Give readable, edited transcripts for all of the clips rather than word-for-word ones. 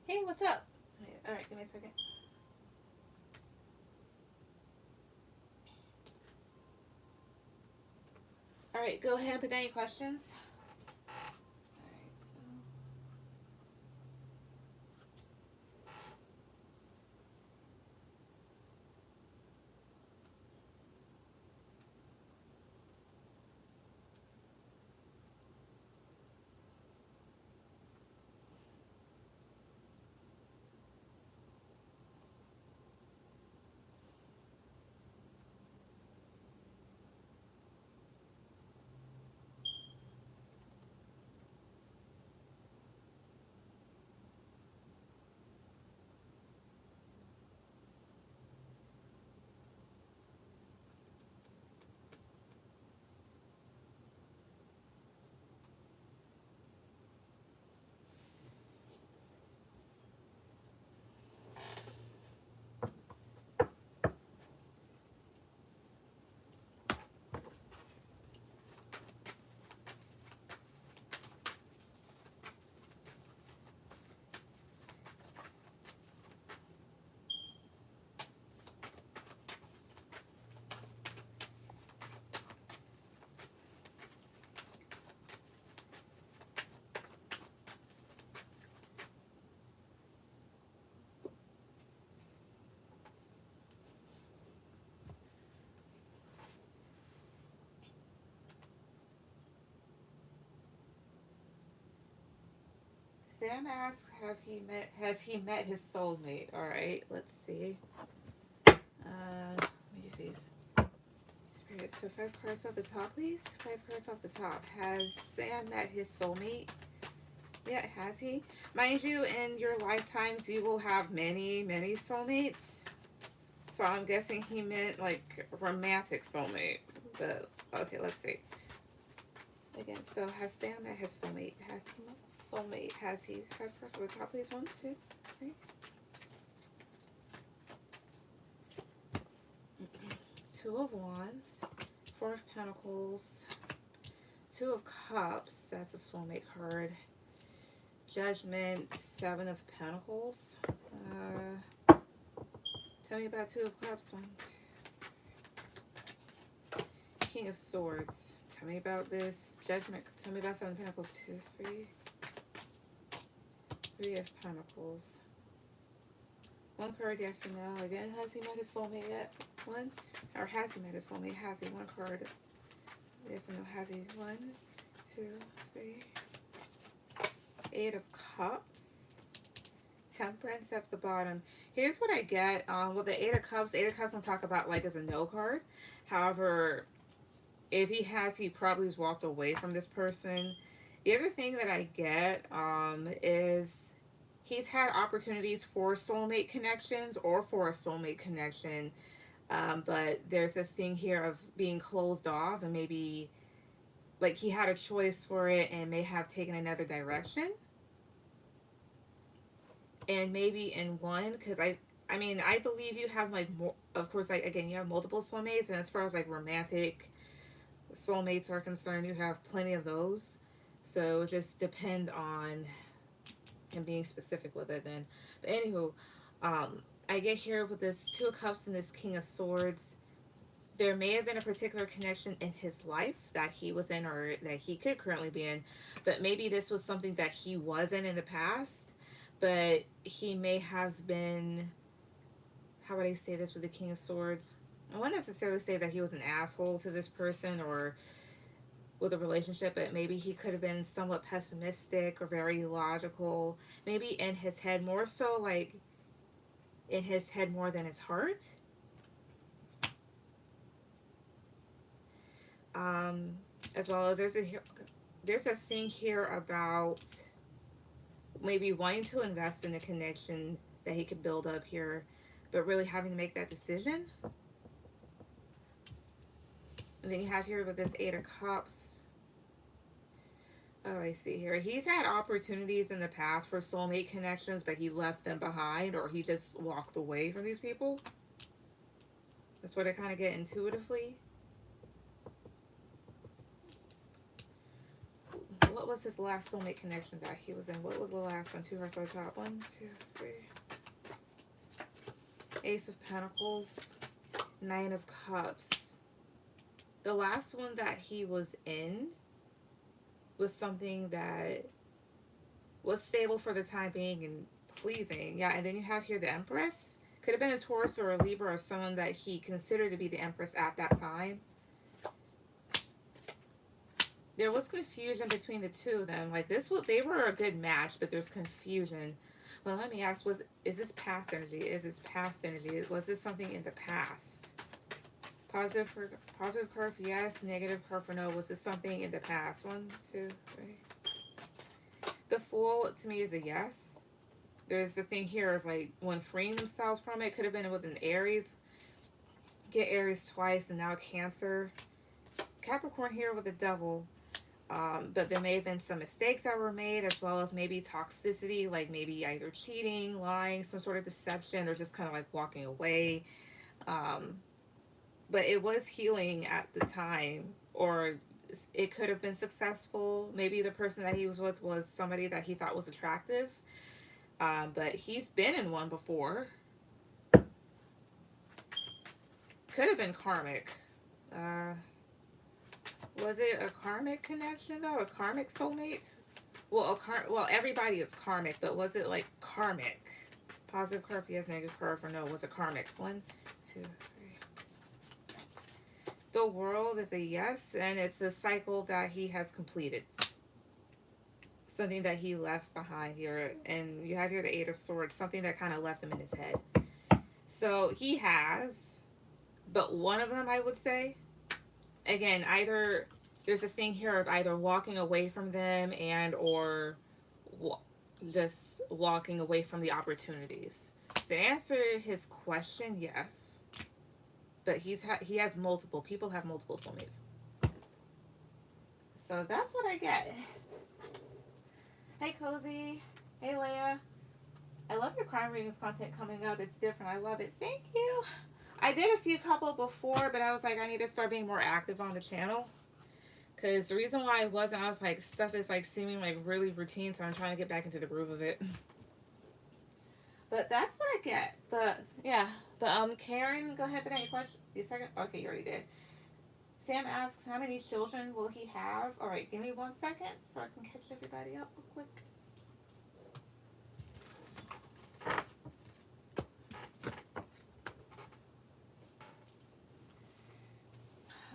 Hey, what's up? Alright, give me a second. Alright, go ahead and put down your questions. Alright, so. Sam asks, has he met his soulmate? Alright, let's see. Let me see. Spirit, so 5 cards off the top, please. 5 cards off the top. Has Sam met his soulmate? Yeah, has he? Mind you, in your lifetimes, you will have many, many soulmates. So I'm guessing he meant like romantic soulmate. But okay, let's see. Again, so has Sam met his soulmate? Has he met his soulmate? Has he? 5 cards off the top, please. 1, 2, 3. 2 of Wands, 4 of Pentacles, 2 of Cups. That's a soulmate card. Judgment, 7 of Pentacles. Tell me about 2 of Cups. 1, 2. King of Swords. Tell me about this. Judgment. Tell me about 7 of Pentacles. 2, 3. 3 of Pentacles. 1 card, yes or no. Again, has he met his soulmate yet? 1. Or has he met his soulmate? Has he? 1 card. Yes or no. Has he? 1, 2, 3. 8 of Cups. Temperance at the bottom. Here's what I get. With the 8 of Cups don't talk about like as a no card. However, if he has, he probably has walked away from this person. The other thing that I get is he's had opportunities for soulmate connections or for a soulmate connection. But there's a thing here of being closed off and maybe like he had a choice for it and may have taken another direction. And maybe in one, because I mean, I believe you have like more, of course, like again, you have multiple soulmates, and as far as like romantic soulmates are concerned, you have plenty of those. So just depend on him being specific with it then. But anywho, I get here with this 2 of Cups and this King of Swords. There may have been a particular connection in his life that he was in or that he could currently be in, but maybe this was something that he was in the past, but he may have been, how would I say this with the King of Swords? I wouldn't necessarily say that he was an asshole to this person or with a relationship, but maybe he could have been somewhat pessimistic or very logical, maybe in his head, more so like in his head more than his heart. As well as there's a thing here about maybe wanting to invest in a connection that he could build up here, but really having to make that decision. And then you have here with this 8 of Cups. Oh, I see here. He's had opportunities in the past for soulmate connections, but he left them behind or he just walked away from these people. That's what I kind of get intuitively. what was his last soulmate connection that he was in? What was the last one? 2 hearts on the top. 1, 2, 3. Ace of Pentacles. 9 of Cups. The last one that he was in was something that was stable for the time being and pleasing. Yeah, and then you have here the Empress. Could have been a Taurus or a Libra or someone that he considered to be the Empress at that time. There was confusion between the two of them. Like this, they were a good match, but there's confusion. Well, let me ask: is this past energy? Is this past energy? Was this something in the past? Positive card for yes, negative card for no. Was this something in the past? 1, 2, 3. The Fool to me is a yes. There's a thing here of like when freeing themselves from it. Could have been with an Aries. Get Aries twice and now Cancer. Capricorn here with the Devil. But there may have been some mistakes that were made, as well as maybe toxicity, like maybe either cheating, lying, some sort of deception, or just kind of like walking away. But it was healing at the time, or it could have been successful. Maybe the person that he was with was somebody that he thought was attractive. But he's been in one before. Could have been karmic. Was it a karmic connection though? A karmic soulmate? Well, everybody is karmic, but was it like karmic? Positive card for yes, negative card for no. Was it karmic? 1, 2, 3. The World is a yes, and it's a cycle that he has completed. Something that he left behind here, and you have here the 8 of Swords, something that kind of left him in his head. So he has, but one of them I would say, again, either there's a thing here of either walking away from them and or just walking away from the opportunities. To answer his question, yes. But he has multiple. People have multiple soulmates. So that's what I get. Hey, Cozy. Hey, Leia. I love your crime readings content coming up. It's different. I love it. Thank you. I did a few couple before, but I was like, I need to start being more active on the channel. Because the reason why I wasn't, I was like, stuff is like seeming like really routine, so I'm trying to get back into the groove of it. But that's what I get. But yeah. But Karen, go ahead with any question. You second? Okay, you already did. Sam asks, how many children will he have? All right, give me 1 second so I can catch everybody up real quick.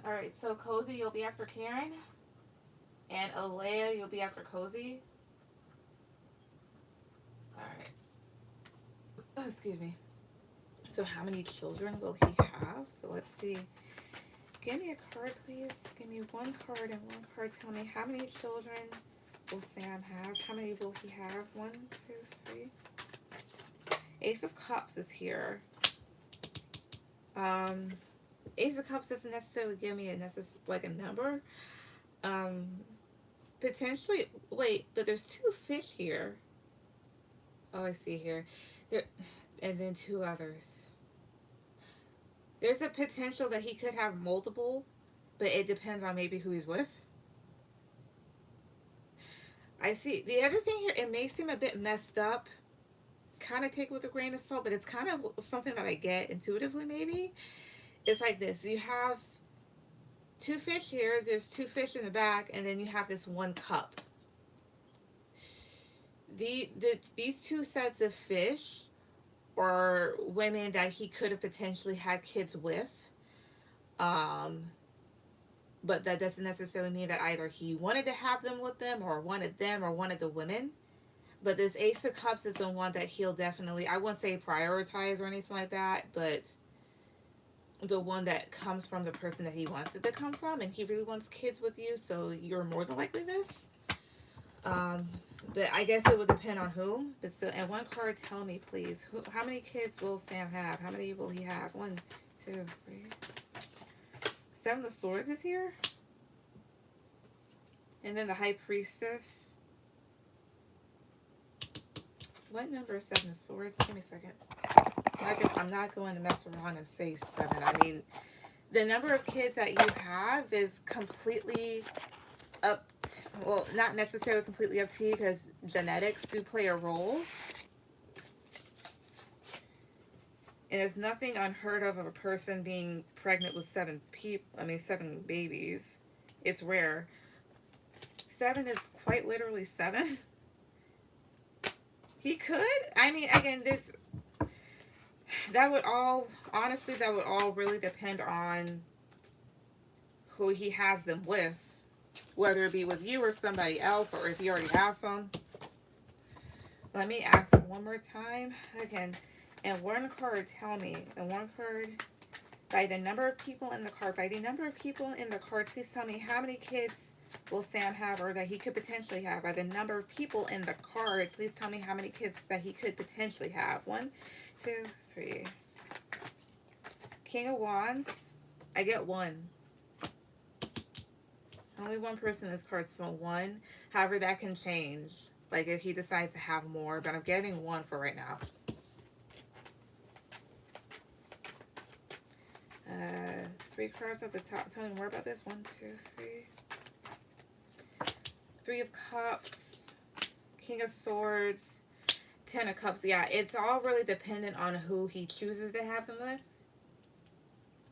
All right, so Cozy, you'll be after Karen. And Alea, you'll be after Cozy. All right. Oh, excuse me. So how many children will he have? So let's see. Give me a card, please. Give me 1 card and 1 card. Tell me how many children will Sam have? How many will he have? 1, 2, 3. Ace of Cups is here. Ace of Cups doesn't necessarily give me like a number. Potentially, wait, but there's 2 fish here. Oh, I see here. And then 2 others. There's a potential that he could have multiple, but it depends on maybe who he's with. I see. The other thing here, it may seem a bit messed up. Kind of take it with a grain of salt, but it's kind of something that I get intuitively maybe. It's like this. You have 2 fish here. There's 2 fish in the back, and then you have this 1 cup. These 2 sets of fish or women that he could have potentially had kids with. But that doesn't necessarily mean that either he wanted to have them with them or wanted the women. But this Ace of Cups is the one that he'll definitely, I wouldn't say prioritize or anything like that, but the one that comes from the person that he wants it to come from, and he really wants kids with you, so you're more than likely this. But I guess it would depend on whom. But still, and 1 card, tell me, please. How many kids will Sam have? How many will he have? 1, 2, 3. 7 of Swords is here. And then the High Priestess. What number is 7 of Swords? Give me a second. I'm not going to mess around and say 7. I mean, the number of kids that you have is completely up well, not necessarily completely up to you because genetics do play a role. And it's nothing unheard of a person being pregnant with seven babies. It's rare. Seven is quite literally seven. He could. I mean, again, that would all, honestly, that would all really depend on who he has them with. Whether it be with you or somebody else, or if he already has some. Let me ask one more time. Again, and one card, tell me, and one card, by the number of people in the card, please tell me how many kids will Sam have or that he could potentially have. By the number of people in the card, please tell me how many kids that he could potentially have. 1, 2, 3. King of Wands. I get 1. Only one person in this card, so 1. However, that can change. Like if he decides to have more, but I'm getting 1 for right now. 3 cards at the top. Tell me more about this. 1, 2, 3. 3 of Cups. King of Swords. 10 of Cups. Yeah, it's all really dependent on who he chooses to have them with.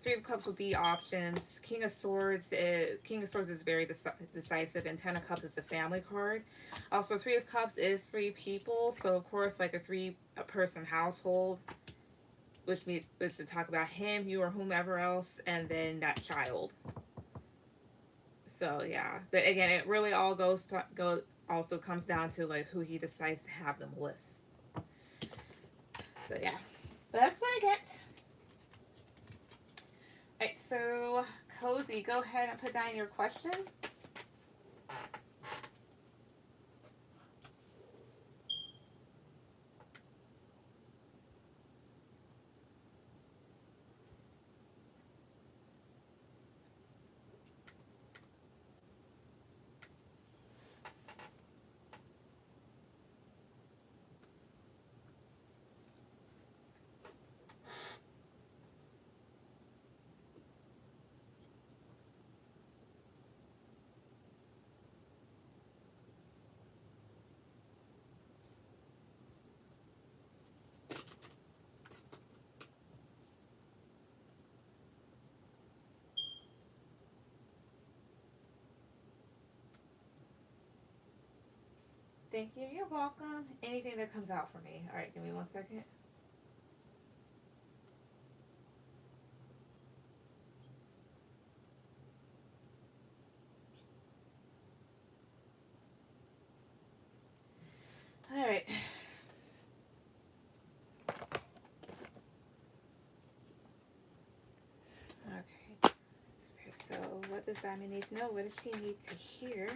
3 of Cups would be options. King of Swords is very decisive, and 10 of Cups is a family card. Also, 3 of Cups is 3 people, so of course, like a 3-person household, which would talk about him, you, or whomever else, and then that child. So yeah, but again, it really all also comes down to like who he decides to have them with. So yeah, but that's what I get. Alright, so Cozy, go ahead and put down your question. Thank you. You're welcome. Anything that comes out for me. All right, give me 1 second. All right. Okay. So, what does Diamond need to know? What does she need to hear?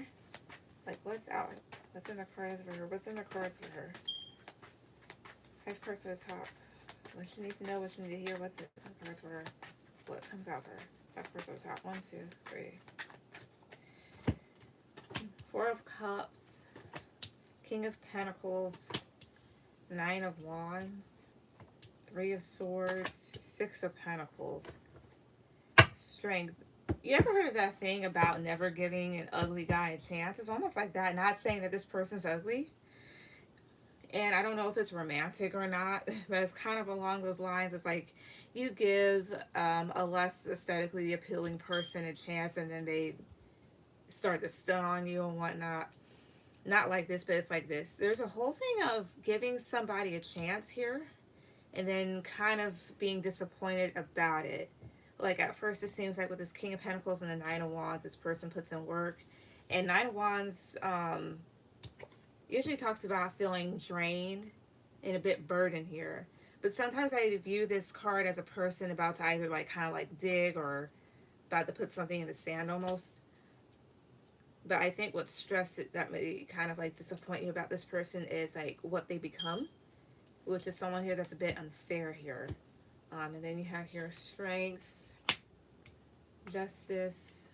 Like, what's out? What's in the cards for her? What's in the cards for her? 5 cards at the top. What she needs to know, what she needs to hear, what's in the cards for her? What comes out for her? 5 cards at the top. 1, 2, 3. 4 of Cups. King of Pentacles. 9 of Wands. 3 of Swords. 6 of Pentacles. Strength. You ever heard of that thing about never giving an ugly guy a chance? It's almost like that. Not saying that this person's ugly. And I don't know if it's romantic or not, but it's kind of along those lines. It's like you give a less aesthetically appealing person a chance, and then they start to stun on you and whatnot. Not like this, but it's like this. There's a whole thing of giving somebody a chance here, and then kind of being disappointed about it. Like at first it seems like with this King of Pentacles and the 9 of Wands, this person puts in work. And 9 of Wands usually talks about feeling drained and a bit burdened here. But sometimes I view this card as a person about to either like kind of like dig or about to put something in the sand almost. But I think what stress that may kind of like disappoint you about this person is like what they become, which is someone here that's a bit unfair here. And then you have here Strength, Justice,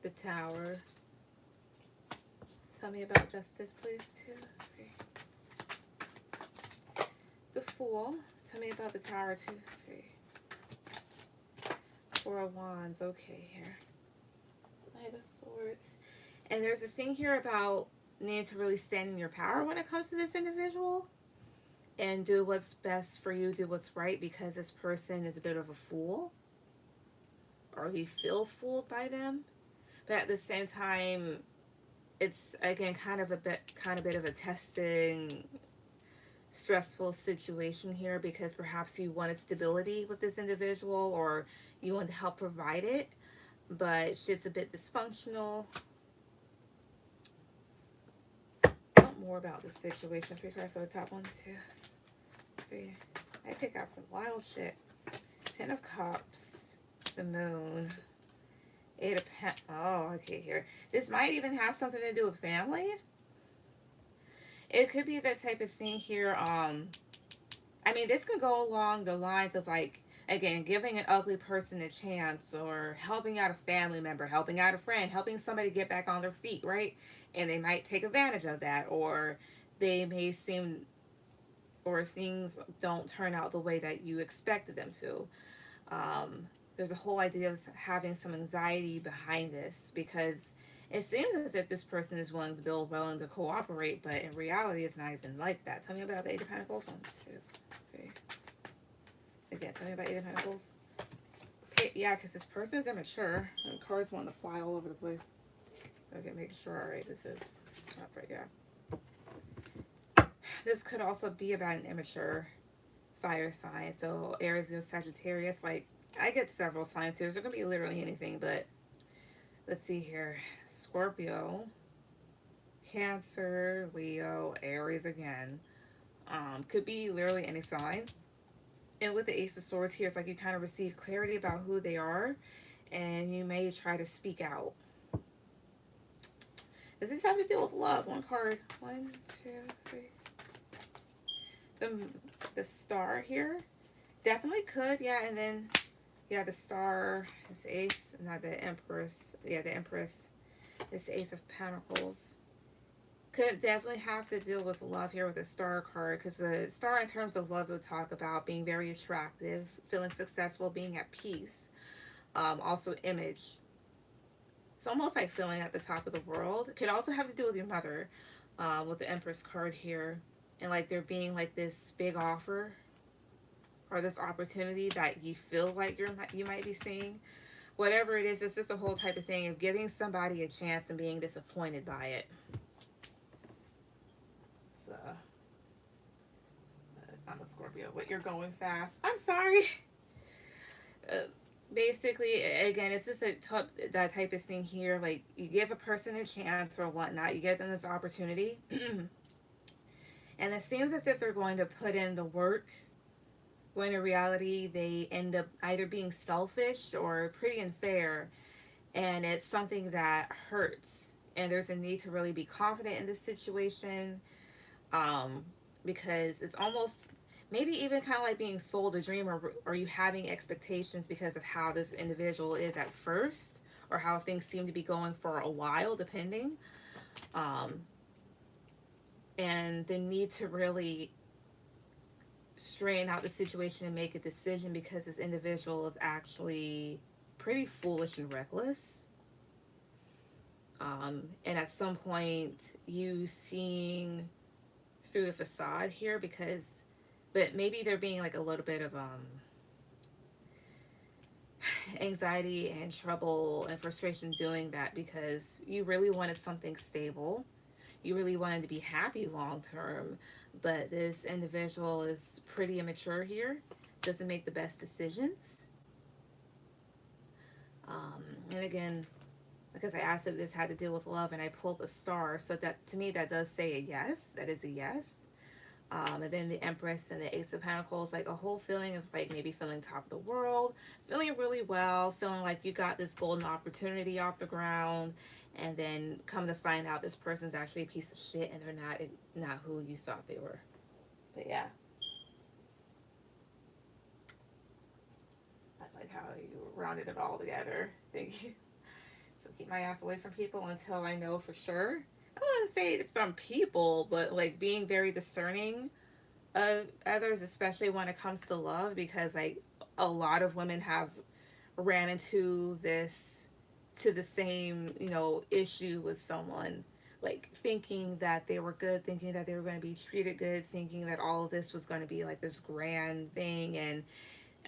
the Tower. Tell me about Justice, please. 2, 3. The Fool. Tell me about the Tower. 2, 3. 4 of Wands. Okay, here. Knight of Swords. And there's a thing here about needing to really stand in your power when it comes to this individual and do what's best for you, do what's right, because this person is a bit of a fool, or you feel fooled by them. But at the same time, it's again kind of bit of a testing, stressful situation here, because perhaps you wanted stability with this individual, or you want to help provide it, but shit's a bit dysfunctional. More about the situation. Three cards at the top. 1, 2, 3. I pick out some wild shit. 10 of Cups. The Moon. 8 of Oh, okay, here. This might even have something to do with family. It could be that type of thing here. I mean, this could go along the lines of, like, again, giving an ugly person a chance, or helping out a family member, helping out a friend, helping somebody get back on their feet, right? And they might take advantage of that, or they may seem, or things don't turn out the way that you expected them to. There's a whole idea of having some anxiety behind this, because it seems as if this person is willing to build, willing to cooperate, but in reality, it's not even like that. Tell me about the Eight of Pentacles. 1, 2, 3. Again, tell me about Eight of Pentacles. Yeah, because this person is immature. And cards want to fly all over the place. Okay, make sure. All right, this is not right. Yeah. This could also be about an immature fire sign. So Aries, Leo, Sagittarius. Like, I get several signs here. So it could be literally anything. But let's see here. Scorpio, Cancer, Leo, Aries again. Could be literally any sign. And with the Ace of Swords here, it's like you kind of receive clarity about who they are, and you may try to speak out. Does this have to do with love? One card. 1, 2, 3. The Star here definitely could. Yeah, and then yeah, the Star is Ace, not the Empress. Yeah, the Empress is Ace of Pentacles. Could definitely have to deal with love here with the Star card, because the Star in terms of love would talk about being very attractive, feeling successful, being at peace. Also image. It's almost like feeling at the top of the world. It could also have to do with your mother, with the Empress card here, and like there being like this big offer or this opportunity that you feel like you might be seeing. Whatever it is, it's just a whole type of thing of giving somebody a chance and being disappointed by it. So, I'm a Scorpio. What, you're going fast? I'm sorry. Basically, again, it's just that type of thing here. Like, you give a person a chance or whatnot, you give them this opportunity, and it seems as if they're going to put in the work, when in reality they end up either being selfish or pretty unfair, and it's something that hurts. And there's a need to really be confident in this situation, because it's almost maybe even kind of like being sold a dream, or you having expectations because of how this individual is at first, or how things seem to be going for a while, depending. And the need to really straighten out the situation and make a decision, because this individual is actually pretty foolish and reckless. And at some point, you seeing through the facade here, because, but maybe they're being like a little bit of anxiety and trouble and frustration doing that, because you really wanted something stable. You really wanted to be happy long term, but this individual is pretty immature here, doesn't make the best decisions. And again, because I asked if this had to deal with love, and I pulled the Star, so that to me that does say a yes. That is a yes. And then the Empress and the Ace of Pentacles, like a whole feeling of like maybe feeling top of the world, feeling really well, feeling like you got this golden opportunity off the ground, and then come to find out this person's actually a piece of shit, and they're not who you thought they were. But yeah, I like how you rounded it all together. Thank you. So keep my ass away from people until I know for sure. I don't want to say from people, but like being very discerning of others, especially when it comes to love, because like a lot of women have ran into this to the same, you know, issue with someone, like thinking that they were good, thinking that they were going to be treated good, thinking that all of this was going to be like this grand thing, and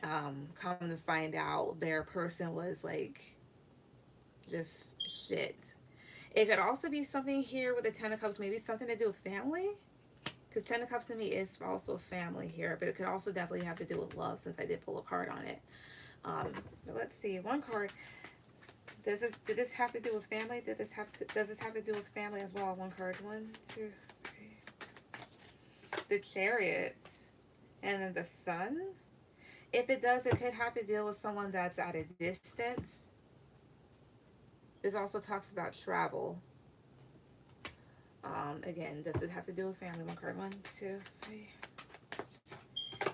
come to find out their person was like just shit. It could also be something here with the Ten of Cups, maybe something to do with family, because Ten of Cups to me is also family here, but it could also definitely have to do with love since I did pull a card on it. But let's see, one card. Did this have to do with family? Does this have to do with family as well? One card. One, two, three. The Chariot. And then the Sun. If it does, it could have to deal with someone that's at a distance. This also talks about travel. Again, does it have to do with family? One card. One, two, three.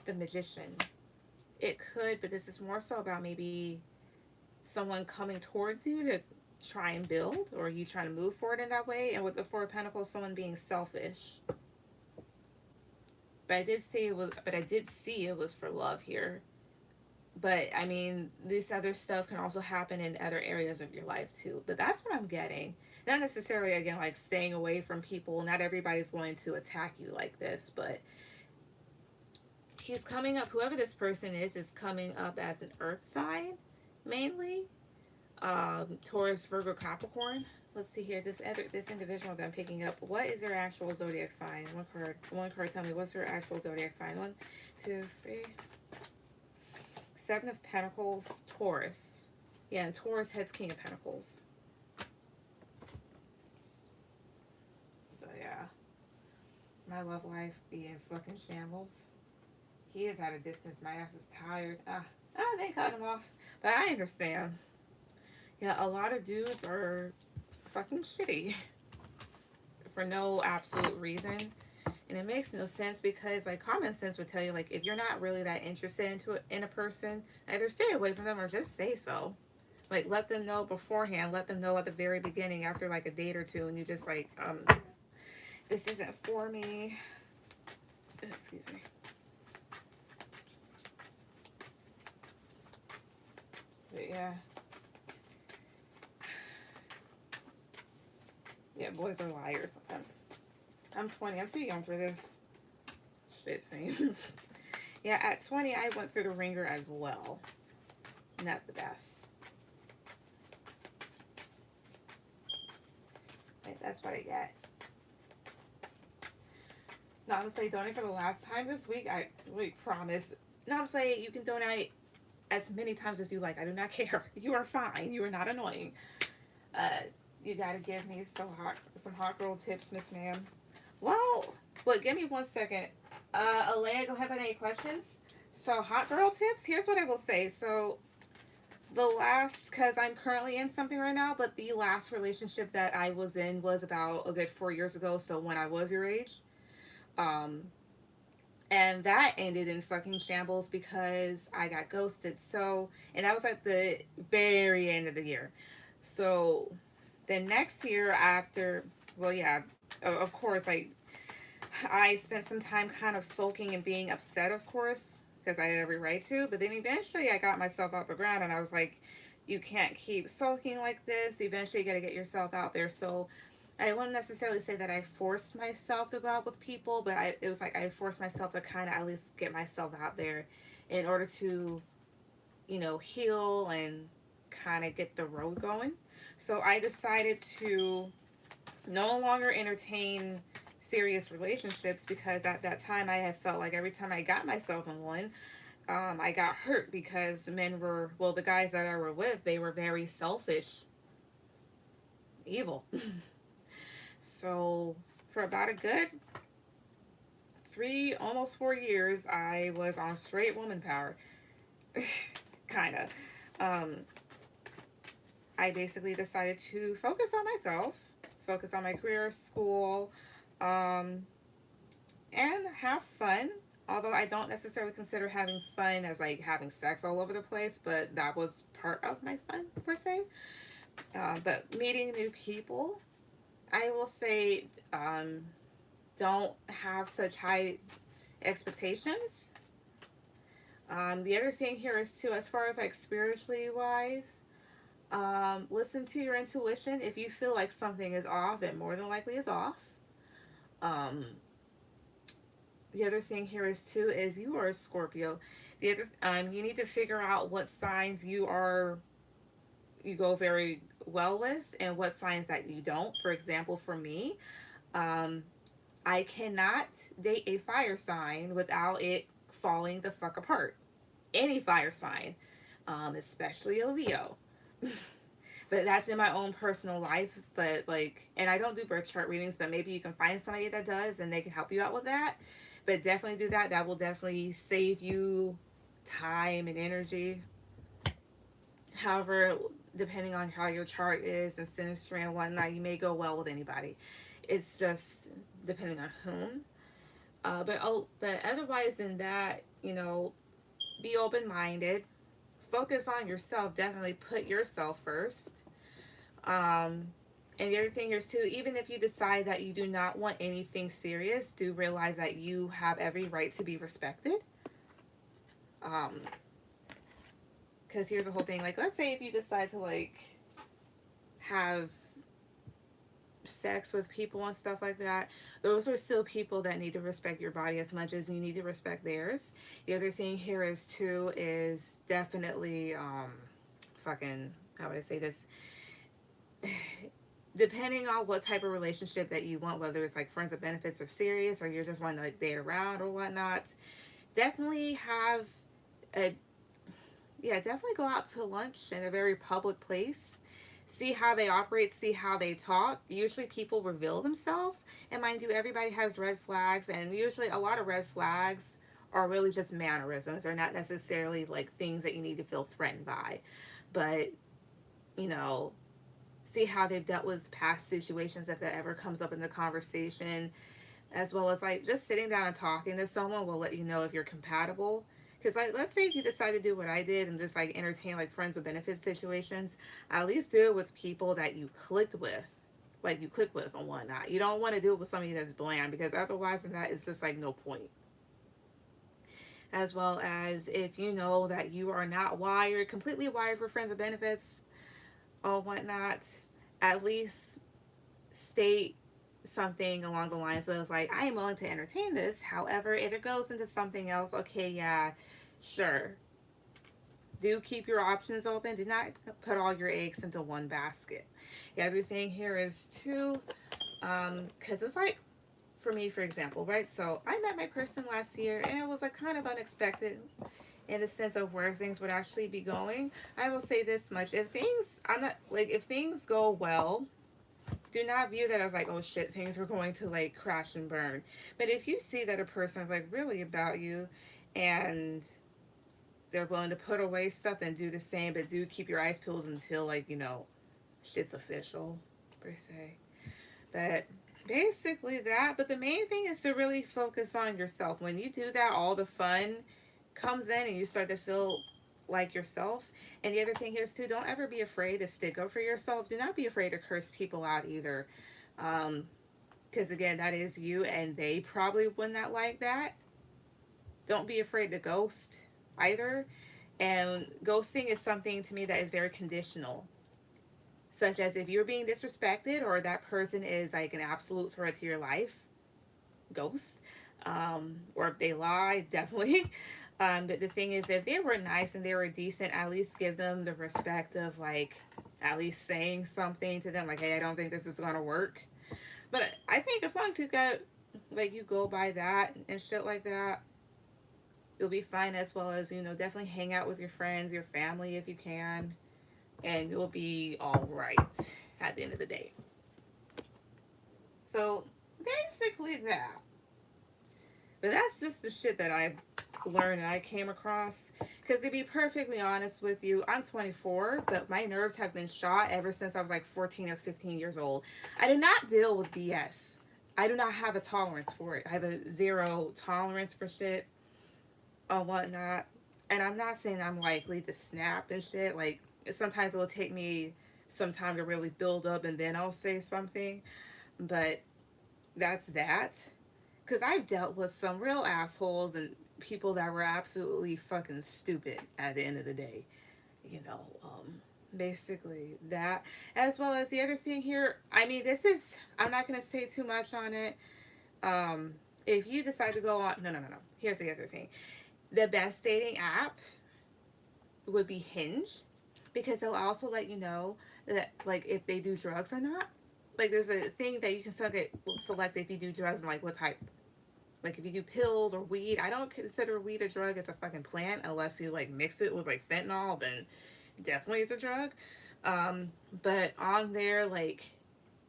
The Magician. It could, but this is more so about maybe someone coming towards you to try and build, or you trying to move forward in that way. And with the Four of Pentacles, someone being selfish. But I did see it was for love here. But I mean, this other stuff can also happen in other areas of your life too. But that's what I'm getting. Not necessarily, again, like staying away from people. Not everybody's going to attack you like this, but he's coming up, whoever this person is coming up as an earth sign, mainly. Taurus, Virgo, Capricorn. Let's see here. This individual that I'm picking up, what is their actual zodiac sign? One card. Tell me, what's their actual zodiac sign? One, two, three. Seven of Pentacles, Taurus. Yeah, and Taurus heads King of Pentacles. So yeah, my love life being fucking shambles. He is at a distance. My ass is tired. They cut him off, but I understand. Yeah, a lot of dudes are fucking shitty for no absolute reason. And it makes no sense because, like, common sense would tell you, like, if you're not really that interested in a person, either stay away from them or just say so. Like, let them know beforehand. Let them know at the very beginning after, like, a date or two. And you just, like, this isn't for me. Excuse me. But, yeah. Yeah, boys are liars sometimes. I'm 20. I'm too young for this. Shit, same. Yeah, at 20, I went through the ringer as well. Not the best. Wait, that's what I get. No, I'm going to say donate for the last time this week. I really promise. No, I'm saying you can donate as many times as you like. I do not care. You are fine. You are not annoying. You got to give me some hot girl tips, Miss Ma'am. Well, give me 1 second. Alea, go ahead. Any questions? So, hot girl tips. Here's what I will say. So, because I'm currently in something right now, but the last relationship that I was in was about a good 4 years ago. So, when I was your age. And that ended in fucking shambles because I got ghosted. So, and that was at the very end of the year. So, the next year after, of course, I spent some time kind of sulking and being upset, of course, because I had every right to. But then eventually I got myself out the ground and I was like, you can't keep sulking like this. Eventually you got to get yourself out there. So I wouldn't necessarily say that I forced myself to go out with people, but it was like I forced myself to kind of at least get myself out there in order to, heal and kind of get the road going. So I decided to no longer entertain serious relationships because at that time I had felt like every time I got myself in one, I got hurt because the guys that I were with, they were very selfish, evil. So for about a good 3, almost 4 years, I was on straight woman power. Kind of. I basically decided to focus on myself, focus on my career, school, and have fun. Although I don't necessarily consider having fun as like having sex all over the place, but that was part of my fun per se. But meeting new people, I will say, don't have such high expectations. The other thing here is too, as far as like spiritually wise, Listen to your intuition. If you feel like something is off, it more than likely is off. Um, the other thing here is too is you are a Scorpio. The other you need to figure out what signs you go very well with and what signs that you don't. For example, for me, um, I cannot date a fire sign without it falling the fuck apart. Any fire sign, especially a Leo. But that's in my own personal life. But like, and I don't do birth chart readings, but maybe you can find somebody that does and they can help you out with that. But definitely do that. That will definitely save you time and energy. However, depending on how your chart is and synastry and whatnot, you may go well with anybody. It's just depending on whom. But otherwise than that, be open minded. Focus on yourself. Definitely put yourself first. Um, and the other thing here is too, even if you decide that you do not want anything serious, do realize that you have every right to be respected. Um, because here's the whole thing. Like, let's say if you decide to like have sex with people and stuff like that, those are still people that need to respect your body as much as you need to respect theirs. The other thing here is too is definitely fucking, how would I say this, depending on what type of relationship that you want, whether it's like friends with benefits or serious, or you're just wanting to like date around or whatnot, definitely have a definitely go out to lunch in a very public place. See how they operate, see how they talk. Usually people reveal themselves. And mind you, everybody has red flags, and usually a lot of red flags are really just mannerisms. They're not necessarily like things that you need to feel threatened by. But, you know, see how they've dealt with past situations if that ever comes up in the conversation, as well as like just sitting down and talking to someone will let you know if you're compatible. Because like, let's say if you decide to do what I did and just like entertain like friends with benefits situations, at least do it with people that you clicked with, like you click with and whatnot. You don't want to do it with somebody that's bland, because otherwise than that, it's just like no point. As well as if you know that you are not completely wired for friends with benefits or whatnot, at least state something along the lines of like, I am willing to entertain this. However, if it goes into something else, okay, yeah, sure. Do keep your options open. Do not put all your eggs into one basket. The other thing here is too, because it's like, for me, for example, right? So I met my person last year, and it was like kind of unexpected in the sense of where things would actually be going. I will say this much: if things go well, do not view that as like, oh shit, things were going to like crash and burn. But if you see that a person is like really about you and they're willing to put away stuff and do the same, but do keep your eyes peeled until like, shit's official, per se. But basically that. But the main thing is to really focus on yourself. When you do that, all the fun comes in and you start to feel like yourself. And the other thing here is too, don't ever be afraid to stick up for yourself. Do not be afraid to curse people out either. Because again, that is you, and they probably would not like that. Don't be afraid to ghost either. And ghosting is something to me that is very conditional. Such as if you're being disrespected or that person is like an absolute threat to your life, ghost. Or if they lie, definitely. But the thing is, if they were nice and they were decent, at least give them the respect of like at least saying something to them, like, hey, I don't think this is gonna work. But I think as long as you got like you go by that and shit like that, you'll be fine. As well as definitely hang out with your friends, your family if you can, and you'll be all right at the end of the day. So basically that. But that's just the shit that I've learned and I came across. Because to be perfectly honest with you, I'm 24, but my nerves have been shot ever since I was like 14 or 15 years old. I do not deal with BS. I do not have a tolerance for it. I have a zero tolerance for shit or whatnot. And I'm not saying I'm likely to snap and shit. Like, sometimes it will take me some time to really build up and then I'll say something. But that's that. Because I've dealt with some real assholes and people that were absolutely fucking stupid at the end of the day. You know, Basically that, as well as the other thing here. I mean, this is, I'm not going to say too much on it. Um, if you decide to go on, no. Here's the other thing. The best dating app would be Hinge, because they'll also let you know that, like, if they do drugs or not. Like, there's a thing that you can select if you do drugs and, like, what type. Like, if you do pills or weed. I don't consider weed a drug. It's a fucking plant, unless you, like, mix it with, like, fentanyl, then definitely it's a drug. But on there, like,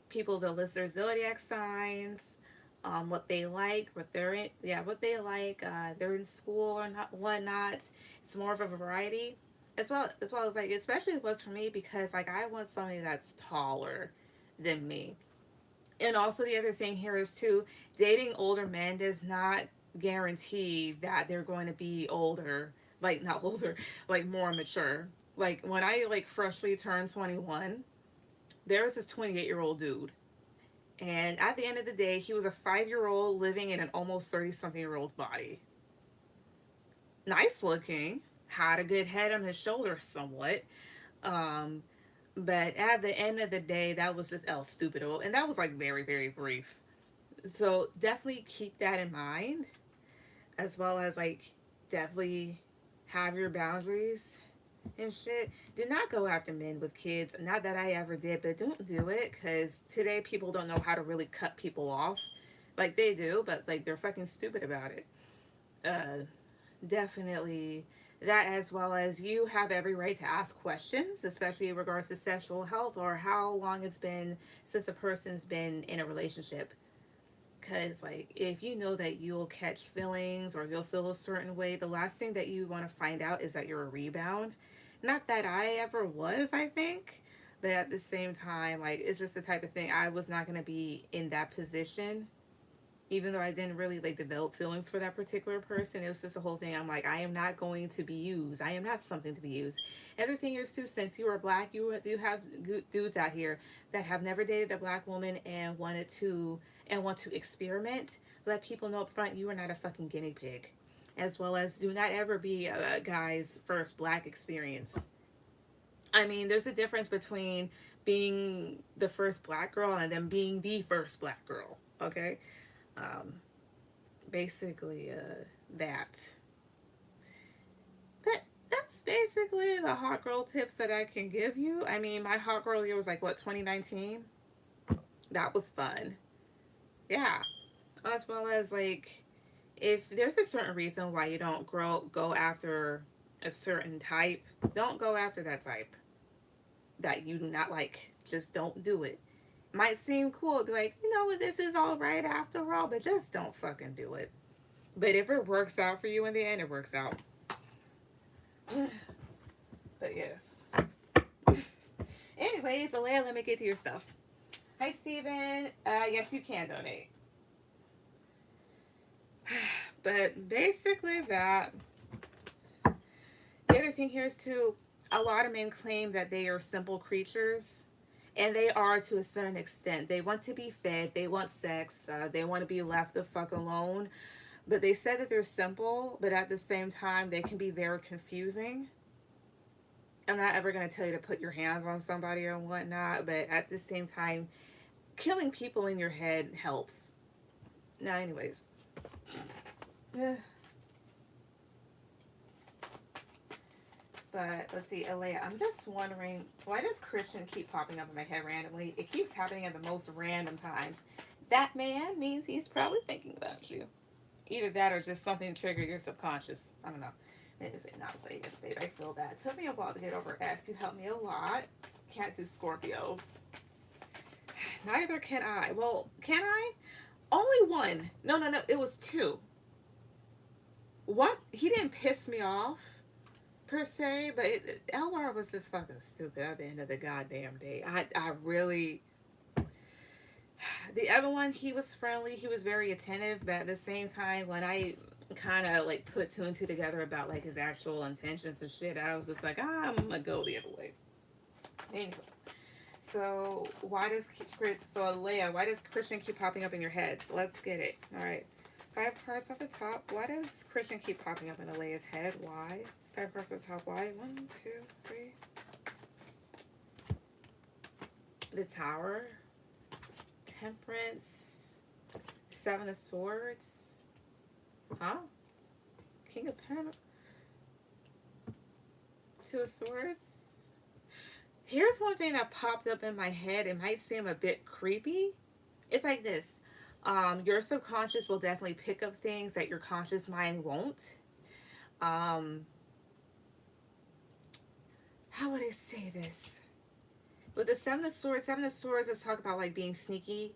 people, they'll list their zodiac signs, what they like, what they're in, yeah, what they like, they're in school or not, whatnot. It's more of a variety, as well as like, especially it was for me, because like I want somebody that's taller than me. And also the other thing here is too, dating older men does not guarantee that they're going to be older, like not older, like more mature. Like when I like freshly turned 21, there was this 28-year-old dude. And at the end of the day, he was a 5-year old living in an almost 30 something year old body. Nice looking, had a good head on his shoulders somewhat. Um, but at the end of the day, that was just El Stupido. And that was like very, very brief. So definitely keep that in mind, as well as like definitely have your boundaries and shit. Do not go after men with kids. Not that I ever did, but don't do it, because today people don't know how to really cut people off. Like they do, but like they're fucking stupid about it. Uh, Definitely that, as well as you have every right to ask questions, especially in regards to sexual health or how long it's been since a person's been in a relationship. Because, like, if you know that you'll catch feelings or you'll feel a certain way, the last thing that you want to find out is that you're a rebound. Not that I ever was, I think. But at the same time, like, it's just the type of thing, I was not going to be in that position. Even though I didn't really, like, develop feelings for that particular person. It was just a whole thing. I'm like, I am not going to be used. I am not something to be used. Other thing is, too, since you are black, you do have dudes out here that have never dated a black woman and want to experiment. Let people know up front, you are not a fucking guinea pig. As well as, do not ever be a guy's first black experience. I mean, there's a difference between being the first black girl and then being the first black girl. Okay. Um, Basically, that. But that's basically the hot girl tips that I can give you. I mean, my hot girl year was like, what, 2019? That was fun. Yeah. As well as, like, if there's a certain reason why you don't go after a certain type, don't go after that type that you do not like. Just don't do it. Might seem cool, be like, you know what, this is all right after all, but just don't fucking do it. But if it works out for you in the end, it works out. But yes. Anyways, Alea, let me get to your stuff. Hi, Steven. Yes, you can donate. But basically that. The other thing here is too, a lot of men claim that they are simple creatures. And they are, to a certain extent. They want to be fed. They want sex. They want to be left the fuck alone. But they said that they're simple, but at the same time, they can be very confusing. I'm not ever going to tell you to put your hands on somebody or whatnot, but at the same time, killing people in your head helps. Now, anyways. Yeah. But let's see, Alea, I'm just wondering, why does Christian keep popping up in my head randomly? It keeps happening at the most random times. That man means he's probably thinking about you. Either that or just something to trigger your subconscious. I don't know. Maybe say not say yes, babe. I feel that. It took me a while to get over X. You helped me a lot. Can't do Scorpios. Neither can I. Well, can I? Only one. No. It was two. One, he didn't piss me off per se, but LR was just fucking stupid at the end of the goddamn day. I really. The other one, he was friendly, he was very attentive, but at the same time, when I kind of like put two and two together about like his actual intentions and shit, I was just like, I'm gonna go the other way. Anyway, so Leia, why does Christian keep popping up in your head? So let's get it. All right, 5 cards at the top. Why does Christian keep popping up in Leia's head? Why? 5 cards at the top. Why? 1, 2, 3. the Tower, Temperance, Seven of Swords, huh? King of Pentacles, Two of Swords. Here's one thing that popped up in my head. It might seem a bit creepy. It's like this. Your subconscious will definitely pick up things that your conscious mind won't. How would I say this? With the Seven of Swords, let's talk about like being sneaky,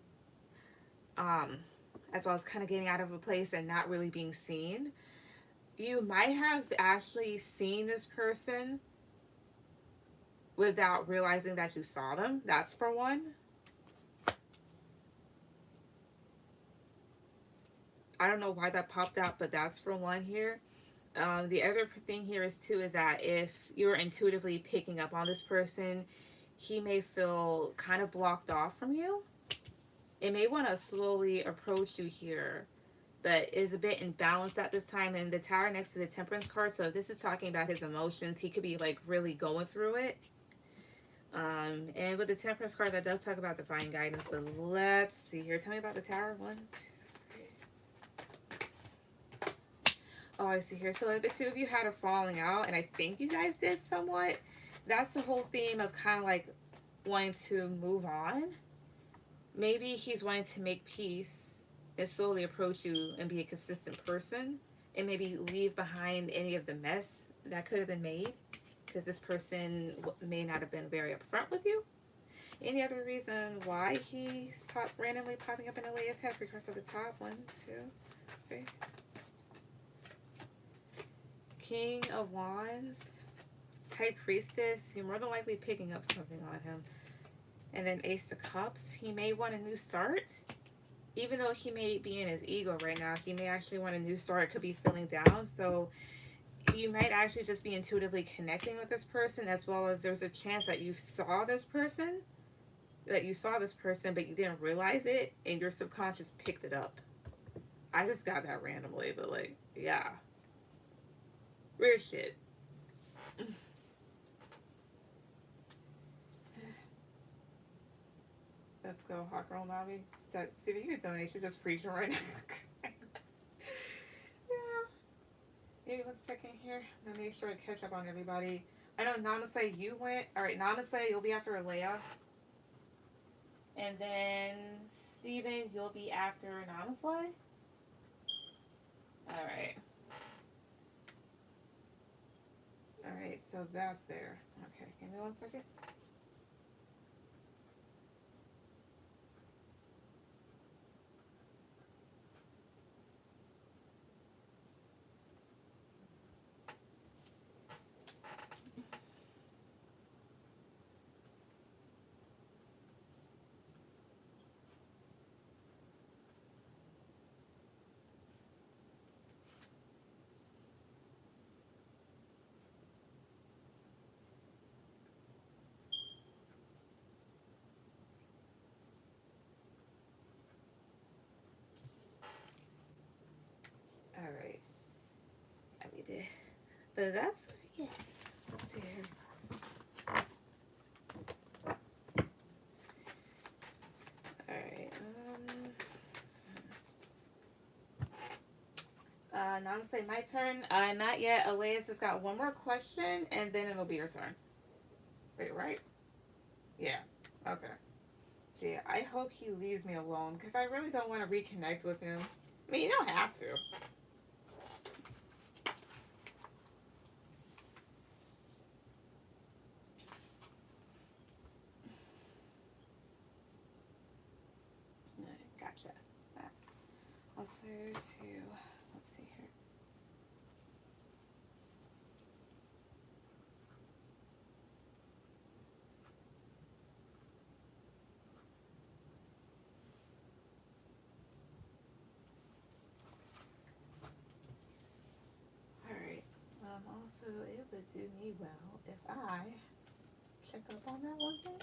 as well as kind of getting out of a place and not really being seen. You might have actually seen this person without realizing that you saw them. That's for one. I don't know why that popped out, but that's for one here. The other thing here is too is that if you're intuitively picking up on this person, he may feel kind of blocked off from you. It may want to slowly approach you here, but is a bit imbalanced at this time. And the Tower next to the Temperance card, so this is talking about his emotions. He could be like really going through it. And with the Temperance card, that does talk about divine guidance. But let's see here. Tell me about the Tower. 1, 2, 3. Oh, I see here. So the two of you had a falling out, and I think you guys did somewhat. That's the whole theme of kind of like wanting to move on. Maybe he's wanting to make peace and slowly approach you and be a consistent person, and maybe leave behind any of the mess that could have been made, because this person may not have been very upfront with you. Any other reason why he's randomly popping up in Alea's head? Reverse at the top. 1, 2, 3. King of Wands, High Priestess. You're more than likely picking up something on him. And then Ace of Cups. He may want a new start. Even though he may be in his ego right now, he may actually want a new start. Could be feeling down. So you might actually just be intuitively connecting with this person, as well as there's a chance that you saw this person, but you didn't realize it, and your subconscious picked it up. I just got that randomly, but like, yeah. Weird shit. Let's go, Hot Girl Navi. See, if you could donate, she's just preaching right now. Yeah. Maybe 1 second here. I'm gonna make sure I catch up on everybody. I know Namaste, you went. Alright, Namaste, you'll be after Alea. And then Steven, you'll be after Namaste. Alright. Alright, so that's there. Okay, give me 1 second. Alright. We did. But that's what I get. Let's see here. Alright. Namaste, my turn. Not yet. Alea's just got one more question, and then it'll be your turn. Wait, right? Yeah. Okay. Gee, I hope he leaves me alone, because I really don't want to reconnect with him. I mean, you don't have to. Gotcha. Let's see here. Alright. Also, it would do me well if I check up on that one thing.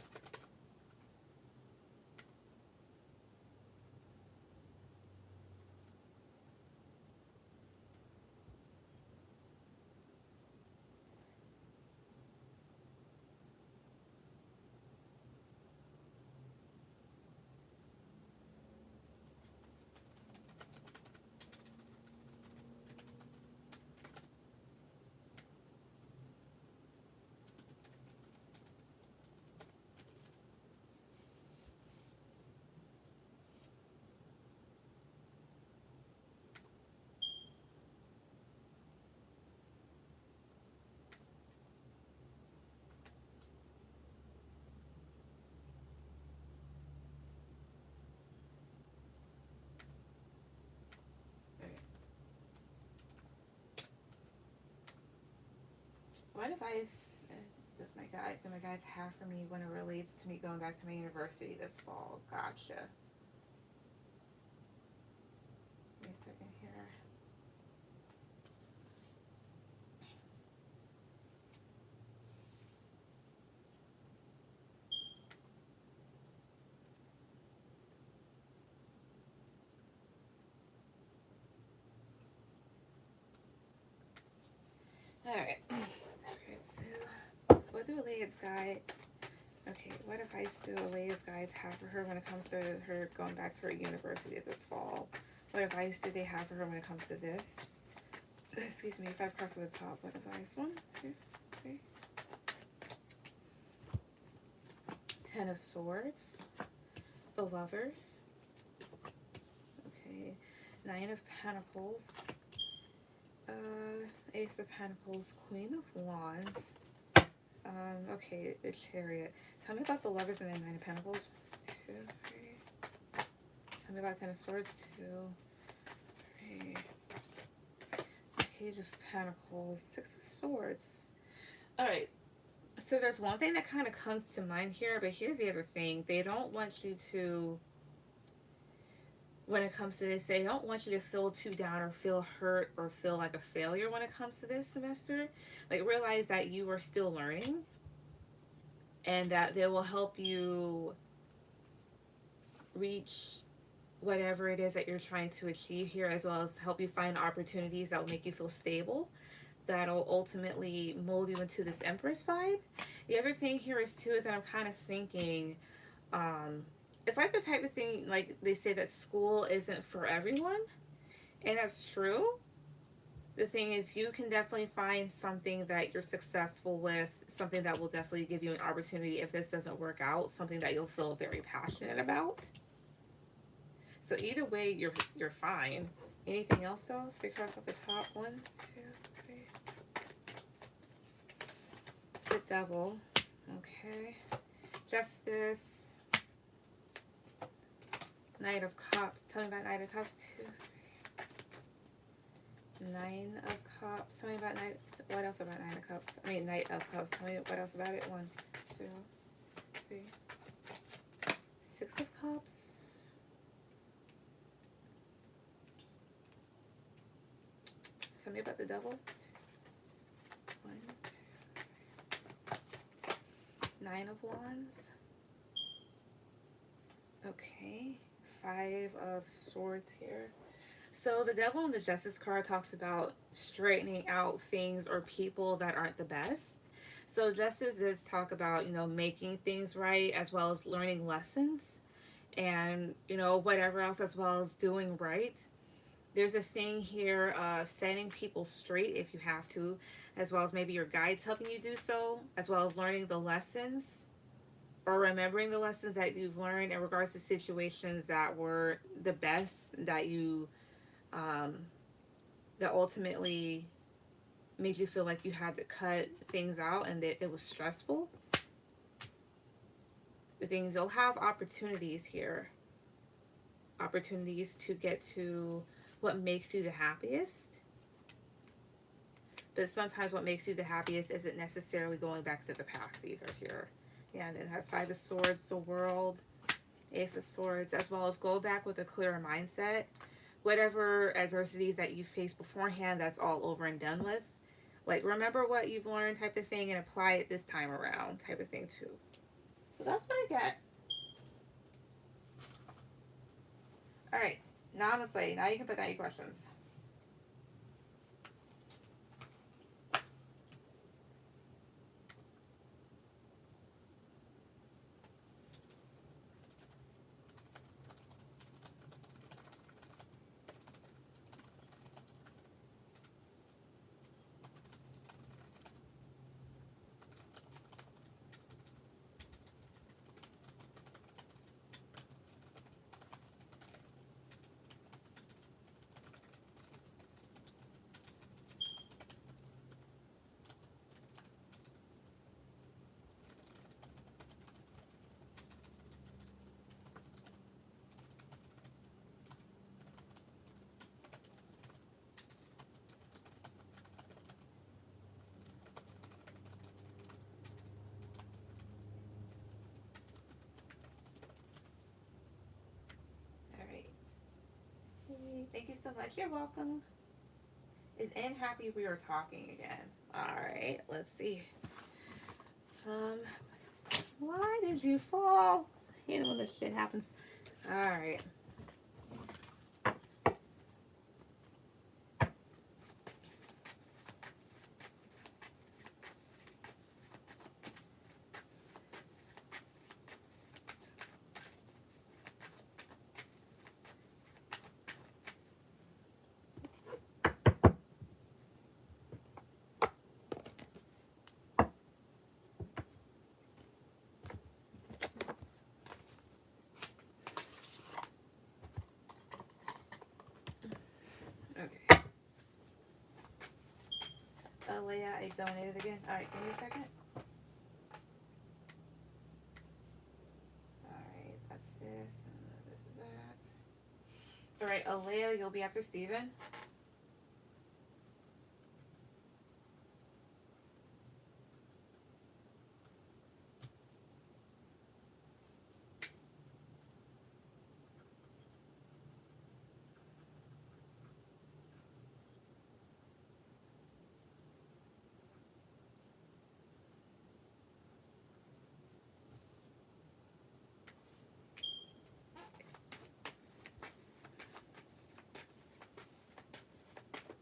What advice does my guides have for me when it relates to me going back to my university this fall? Gotcha. Give me a second here. Alright. Alright, so what do Alea's guide? Okay, what advice do Alea's guides have for her when it comes to her going back to her university this fall? What advice do they have for her when it comes to this? Excuse me, 5 cards at the top. What advice? 1, 2, 3. 10 of Swords. The Lovers. Okay. 9 of Pentacles. Ace of Pentacles. Queen of Wands. Okay, the Chariot. Tell me about the Lovers and then 9 of Pentacles. 1, 2, 3. Tell me about 10 of Swords. 2, 3. Page of Pentacles. 6 of Swords. Alright. So there's one thing that kind of comes to mind here, but here's the other thing. They don't want you to, when it comes to this, they don't want you to feel too down or feel hurt or feel like a failure when it comes to this semester. Like, realize that you are still learning and that they will help you reach whatever it is that you're trying to achieve here, as well as help you find opportunities that will make you feel stable, that'll ultimately mold you into this Empress vibe. The other thing here is too, is that I'm kind of thinking, it's like the type of thing, like they say that school isn't for everyone, and that's true. The thing is, you can definitely find something that you're successful with, something that will definitely give you an opportunity if this doesn't work out, something that you'll feel very passionate about. So either way, you're fine. Anything else though? 3 cards off the top. 1, 2, 3. The Devil. Okay. Justice. Knight of Cups. Tell me about Knight of Cups. 2, 3. 9 of Cups. Tell me about Knight. What else about Knight of Cups? I mean, Knight of Cups. Tell me what else about it. 1, 2, 3. 6 of Cups. Tell me about the Devil. 1, 2, 3. 9 of Wands. Okay. 5 of Swords here. So the Devil and the Justice card talks about straightening out things or people that aren't the best. So Justice does talk about, you know, making things right, as well as learning lessons and, you know, whatever else, as well as doing right. There's a thing here of setting people straight if you have to, as well as maybe your guides helping you do so, as well as learning the lessons or remembering the lessons that you've learned in regards to situations that were the best, that you, that ultimately made you feel like you had to cut things out and that it was stressful. The things, you'll have opportunities here, opportunities to get to what makes you the happiest. But sometimes what makes you the happiest isn't necessarily going back to the past either here. Yeah, and then have 5 of Swords, the World, Ace of Swords, as well as go back with a clearer mindset. Whatever adversities that you faced beforehand, that's all over and done with. Like, remember what you've learned type of thing and apply it this time around type of thing too. So that's what I get. Alright, Namaste. Now you can put down your questions. Thank you so much. You're welcome. Is N happy we are talking again? All right, let's see. Um, why did you fall? You know when this shit happens. All right. Okay. Leia, I donated again. All right, give me a second. All right, that's this, and this is that. All right, Alea, you'll be after Steven.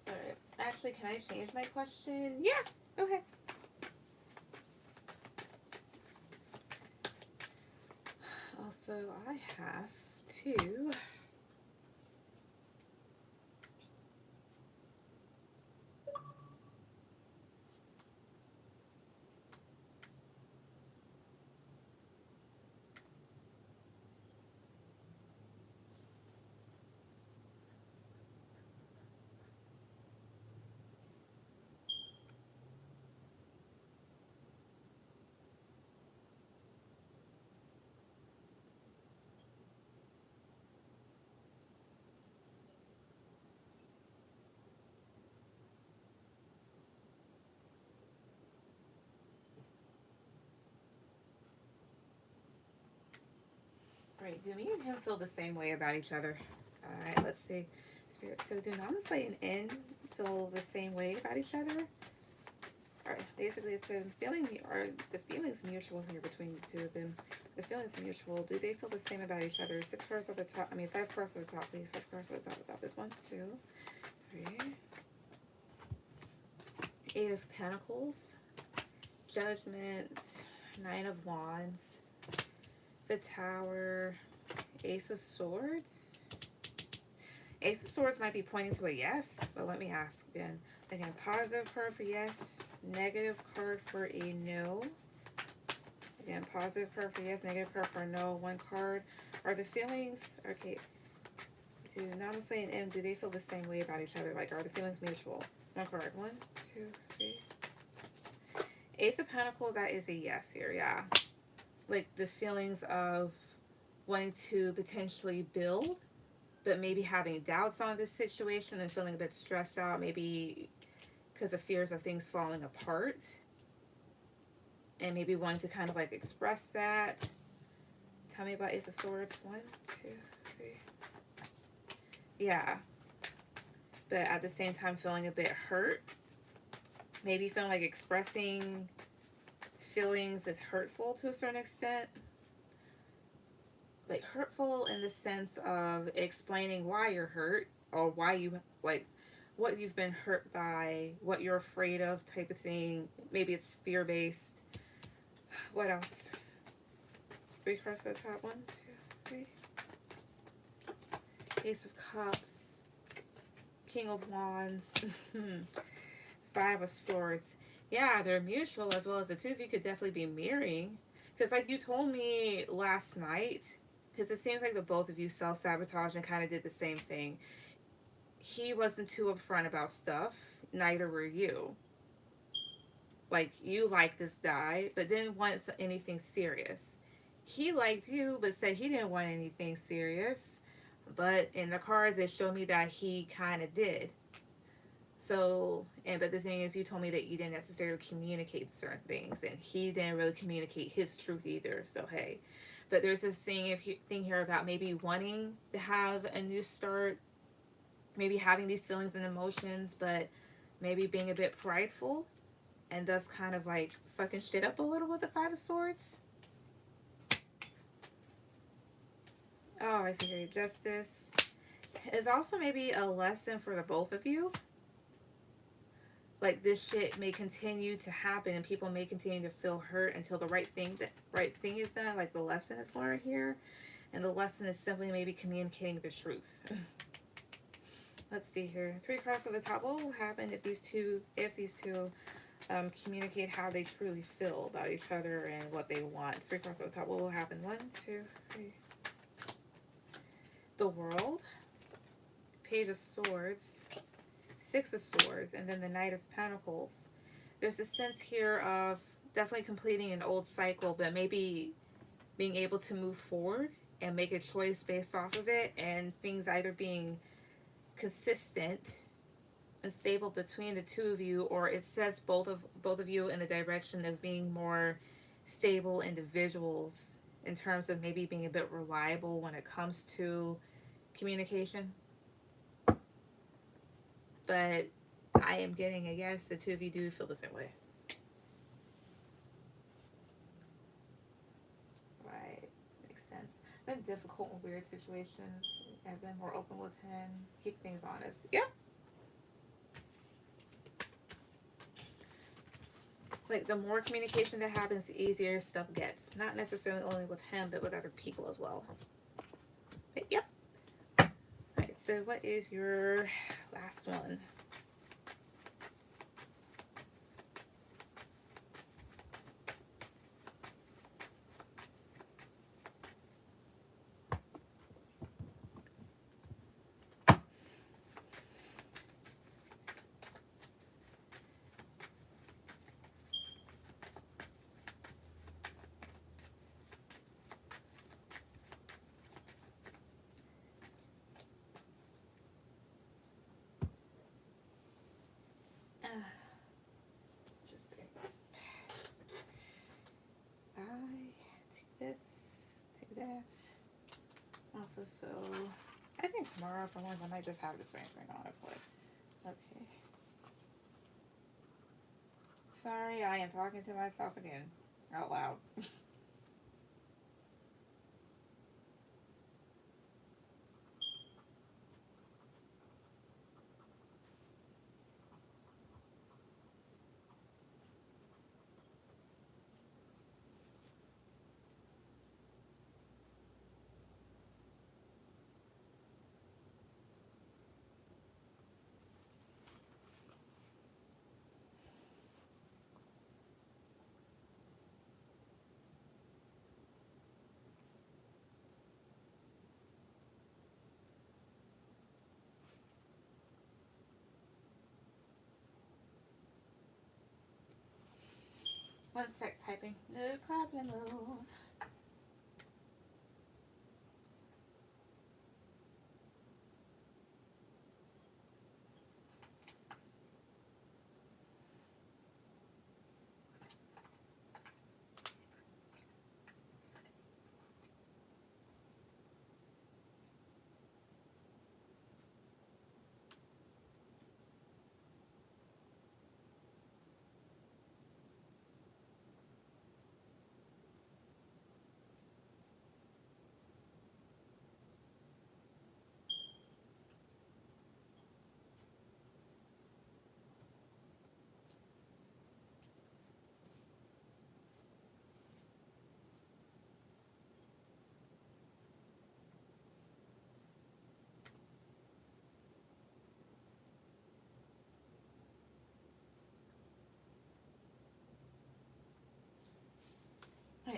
All right. Actually, can I change my question? Yeah. Okay. Also, I have to. All right. Do me and him feel the same way about each other? All right. Let's see. Spirit. So do Namaste and N feel the same way about each other? All right. Basically, it's the feeling or the feelings mutual here between the two of them. The feelings mutual. Do they feel the same about each other? 6 cards at the top. I mean, 5 cards at the top, please. 5 cards at the top about this. 1, 2, 3. 8 of Pentacles. Judgment. 9 of Wands. The Tower. Ace of Swords. Ace of Swords might be pointing to a yes, but let me ask again. Again, positive card for yes, negative card for a no. Again, positive card for yes, negative card for no. 1 card. Are the feelings, okay, do Namaste and M, do they feel the same way about each other? Like, are the feelings mutual? 1 card. 1, 2, 3. Ace of Pentacles, that is a yes here, yeah. Like, the feelings of wanting to potentially build, but maybe having doubts on this situation and feeling a bit stressed out, maybe because of fears of things falling apart, and maybe wanting to kind of like express that. Tell me about Ace of Swords. 1, 2, 3. Yeah, but at the same time feeling a bit hurt, maybe feeling like expressing feelings is hurtful to a certain extent. Like hurtful in the sense of explaining why you're hurt, or why you, like, what you've been hurt by, what you're afraid of type of thing. Maybe it's fear-based. What else? 3 cards at the top. 1, 2, 3. Ace of Cups. King of Wands. 5 of Swords. Yeah, they're mutual, as well as the two of you could definitely be mirroring. Because like you told me last night, because it seems like the both of you self-sabotaged and kind of did the same thing. He wasn't too upfront about stuff. Neither were you. Like, you liked this guy, but didn't want anything serious. He liked you, but said he didn't want anything serious. But in the cards, it showed me that he kind of did. So, but the thing is, you told me that you didn't necessarily communicate certain things, and he didn't really communicate his truth either. So, hey. But there's this thing here about maybe wanting to have a new start, maybe having these feelings and emotions, but maybe being a bit prideful and thus kind of like fucking shit up a little with the Five of Swords. Oh, I see here. Justice is also maybe a lesson for the both of you. Like, this shit may continue to happen and people may continue to feel hurt until the right thing is done. Like, the lesson is learned here, and the lesson is simply maybe communicating the truth. Let's see here. 3 cards at the top. What will happen if these two communicate how they truly feel about each other and what they want? 3 cards at the top. What will happen? 1, 2, 3. The World, Page of Swords, 6 of Swords, and then the Knight of Pentacles. There's a sense here of definitely completing an old cycle, but maybe being able to move forward and make a choice based off of it, and things either being consistent and stable between the two of you, or it sets both of you in the direction of being more stable individuals in terms of maybe being a bit reliable when it comes to communication. But I am getting a yes, the two of you do feel the same way. Right, makes sense. Been difficult and weird situations. I've been more open with him. Keep things honest. Yep. Like, the more communication that happens, the easier stuff gets. Not necessarily only with him, but with other people as well. But, yep. Alright, so what is your last one? Take that. Also, so I think tomorrow for lunch I might just have the same thing, honestly. Okay. Sorry, I am talking to myself again. Out loud. One sec, typing. No problem.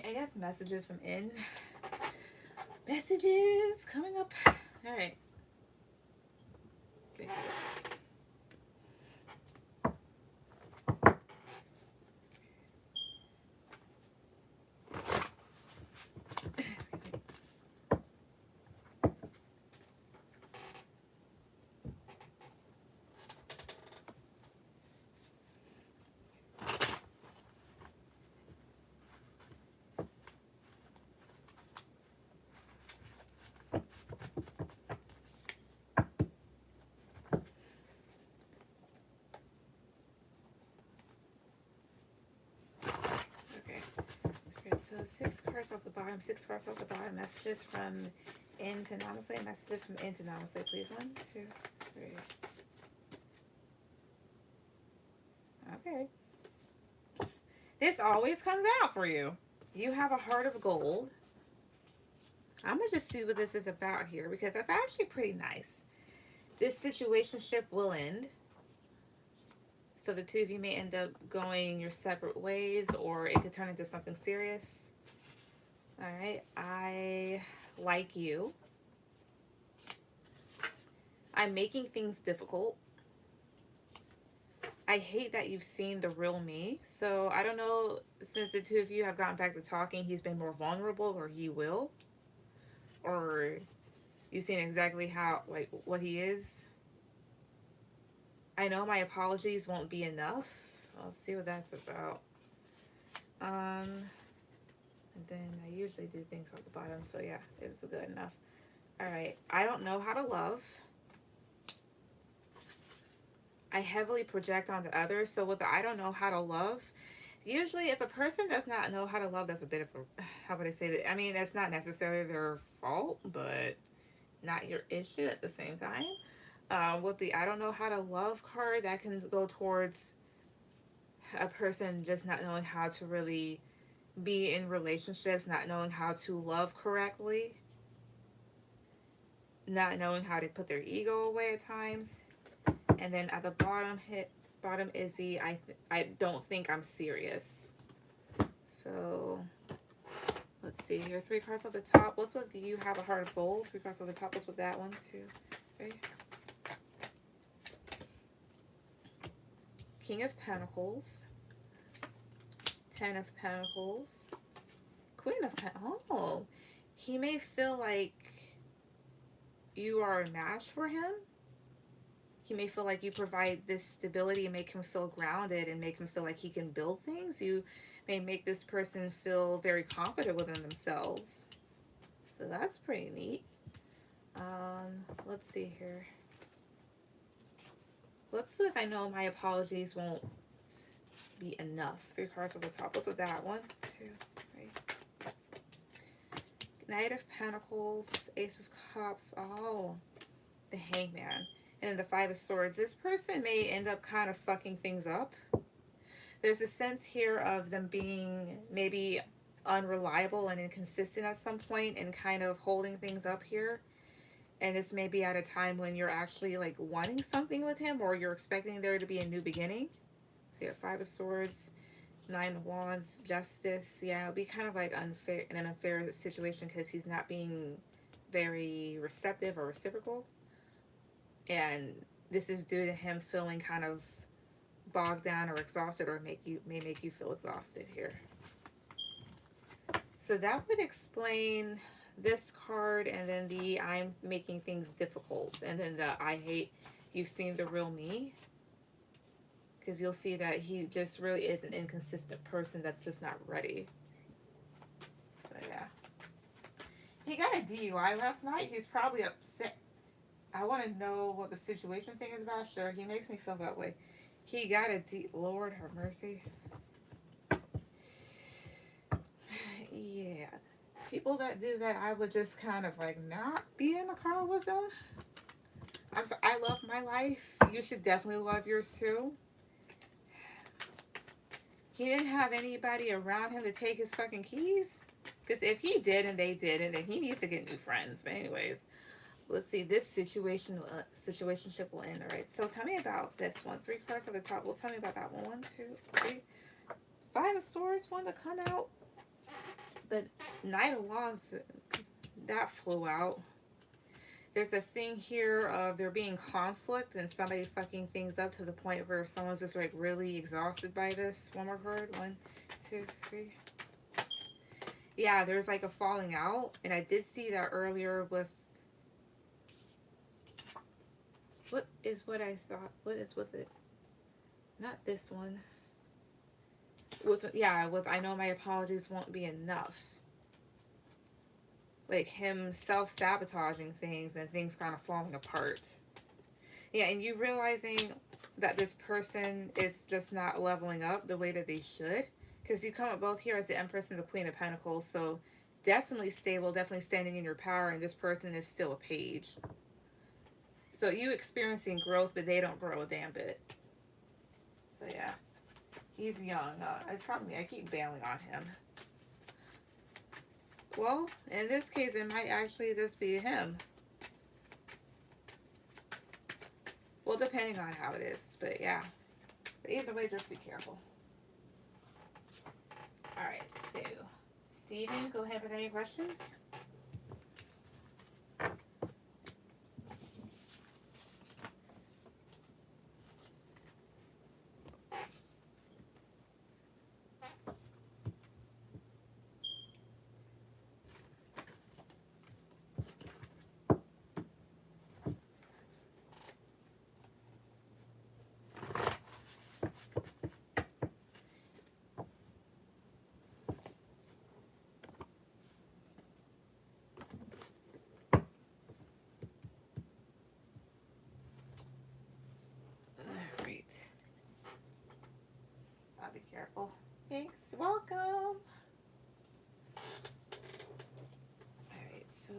I got some messages from in. Messages coming up. Alright. cards off the bottom, 6 cards off the bottom. Messages from into Namaste. Messages from into Namaste, please. 1, 2, 3. Okay. This always comes out for you. You have a heart of gold. I'm going to just see what this is about here because that's actually pretty nice. This situationship will end. So the two of you may end up going your separate ways, or it could turn into something serious. All right. I like you. I'm making things difficult. I hate that you've seen the real me. So I don't know, since the two of you have gotten back to talking, he's been more vulnerable, or he will. Or you've seen exactly how, like, what he is. I know my apologies won't be enough. I'll see what that's about. And then I usually do things at the bottom. So yeah, it's good enough. All right. I don't know how to love. I heavily project onto others. So with the I don't know how to love, usually if a person does not know how to love, that's a bit of a, how would I say that? I mean, that's not necessarily their fault, but not your issue at the same time. With the I don't know how to love card, that can go towards a person just not knowing how to really be in relationships, not knowing how to love correctly, not knowing how to put their ego away at times. And then at the bottom is the I don't think I'm serious. So let's see here. 3 cards at the top. What's with you have a heart of gold? 3 cards at the top. What's with that? 1, 2, 3. King of Pentacles. 10 of Pentacles. Queen of Pentacles. Oh, he may feel like you are a match for him. He may feel like you provide this stability and make him feel grounded and make him feel like he can build things. You may make this person feel very confident within themselves. So that's pretty neat. Let's see here. Let's see if I know my apologies won't be enough. 3 cards at the top. What's with that? 1, 2, 3. Knight of Pentacles, Ace of Cups. Oh, the Hangman. And the 5 of Swords. This person may end up kind of fucking things up. There's a sense here of them being maybe unreliable and inconsistent at some point and kind of holding things up here. And this may be at a time when you're actually like wanting something with him, or you're expecting there to be a new beginning. So you have 5 of Swords, 9 of Wands, Justice. Yeah, it'll be kind of like unfair, in an unfair situation because he's not being very receptive or reciprocal. And this is due to him feeling kind of bogged down or exhausted, or may make you feel exhausted here. So that would explain this card, and then the I'm making things difficult, and then the I hate you've seen the real me. Because you'll see that he just really is an inconsistent person that's just not ready. So yeah. He got a DUI last night. He's probably upset. I want to know what the situation thing is about. Sure, he makes me feel that way. He got a Lord have mercy. Yeah. People that do that, I would just kind of like not be in the car with them. I'm sorry. I love my life. You should definitely love yours too. He didn't have anybody around him to take his fucking keys. Because if he did and they didn't, then he needs to get new friends. But anyways. Let's see, this situationship will end. All right, so tell me about this one. 3 cards at the top. Well, tell me about that one. 1, 2, 3. 5 of Swords, one to come out. The Knight of Wands, that flew out. There's a thing here of there being conflict and somebody fucking things up to the point where someone's just like really exhausted by this. One more card. 1, 2, 3. Yeah, there's like a falling out. And I did see that earlier with... What is what I saw? What is with it? Not this one. With I know my apologies won't be enough. Like him self-sabotaging things and things kind of falling apart. Yeah, and you realizing that this person is just not leveling up the way that they should. Because you come up both here as the Empress and the Queen of Pentacles. So definitely stable, definitely standing in your power, and this person is still a page. So you experiencing growth, but they don't grow a damn bit. So yeah, he's young. It's probably me. I keep bailing on him. Well, in this case, it might actually just be him. Well, depending on how it is, but yeah. But either way, just be careful. All right, so Steven, go ahead with any questions. All right, I'll be careful. Thanks. Welcome. All right, so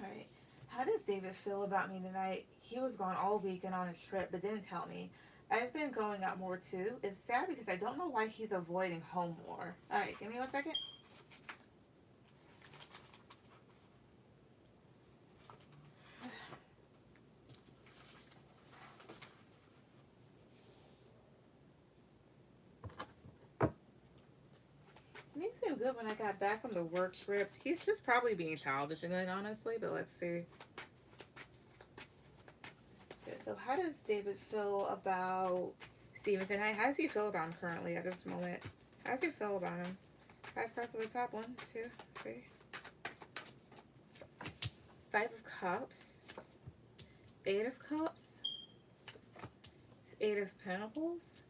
all right. How does David feel about me tonight? He was gone all week and on a trip, but didn't tell me. I've been going out more too. It's sad because I don't know why he's avoiding home more. All right, give me 1 second. Things seemed good when I got back from the work trip. He's just probably being childish again, honestly, but let's see. So how does David feel about Steven tonight? How does he feel about him currently at this moment? How does he feel about him? 5 cards of the top. 1, 2, 3. 5 of Cups. 8 of Cups. 8 of Pentacles.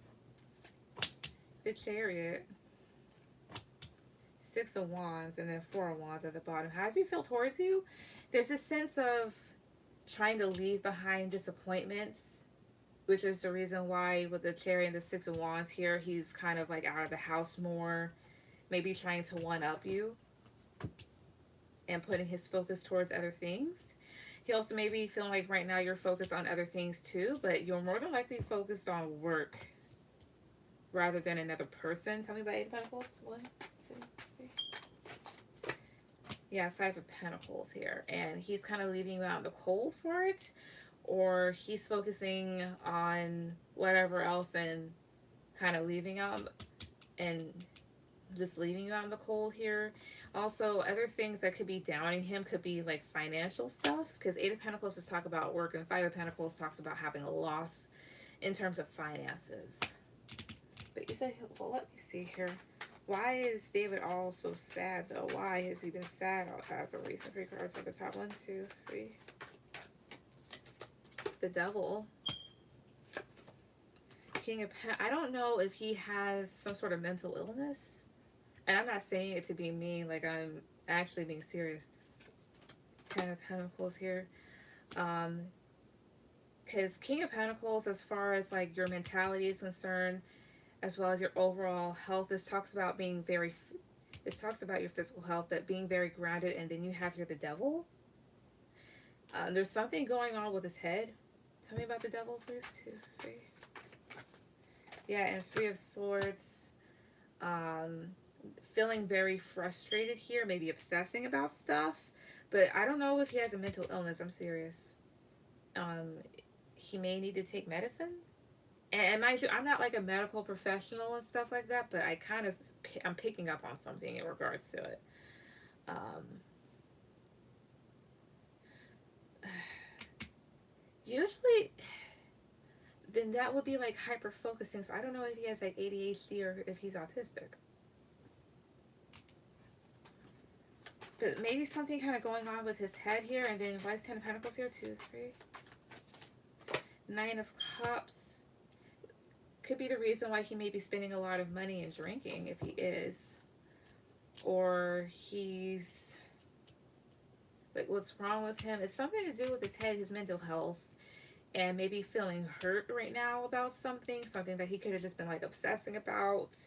The Chariot. 6 of Wands, and then 4 of Wands at the bottom. How does he feel towards you? There's a sense of trying to leave behind disappointments, which is the reason why with the Chariot and the 6 of Wands here, he's kind of like out of the house more, maybe trying to one-up you and putting his focus towards other things. He also may be feeling like right now you're focused on other things too, but you're more than likely focused on work rather than another person. Tell me about 8 of Pentacles. 1, 2, 3. Yeah, 5 of Pentacles here. And he's kind of leaving you out in the cold for it. Or he's focusing on whatever else and kind of leaving out and just leaving you out in the cold here. Also, other things that could be downing him could be like financial stuff. Because 8 of Pentacles is talk about work and 5 of Pentacles talks about having a loss in terms of finances. But you said, well, let me see here. Why is David all so sad, though? Why has he been sad as a recent? 3 cards at the top. 1, 2, 3. The Devil. King of I don't know if he has some sort of mental illness. And I'm not saying it to be mean. Like, I'm actually being serious. 10 of Pentacles here. Because King of Pentacles, as far as, like, your mentality is concerned, as well as your overall health, this talks about being very, this talks about your physical health, but being very grounded. And then you have here the Devil. There's something going on with his head. Tell me about the Devil, please. 2, 3. Yeah, and 3 of Swords. Feeling very frustrated here, maybe obsessing about stuff. But I don't know if he has a mental illness. I'm serious. He may need to take medicine. And mind you, I'm not like a medical professional and stuff like that, but I'm picking up on something in regards to it. Usually, then that would be like hyper focusing. So I don't know if he has like ADHD or if he's autistic. But maybe something kind of going on with his head here. And then why is 10 of Pentacles here? 2, 3. 9 of Cups. Could be the reason why he may be spending a lot of money and drinking, if he is. Or he's... like, what's wrong with him? It's something to do with his head, his mental health. And maybe feeling hurt right now about something. Something that he could have just been, like, obsessing about.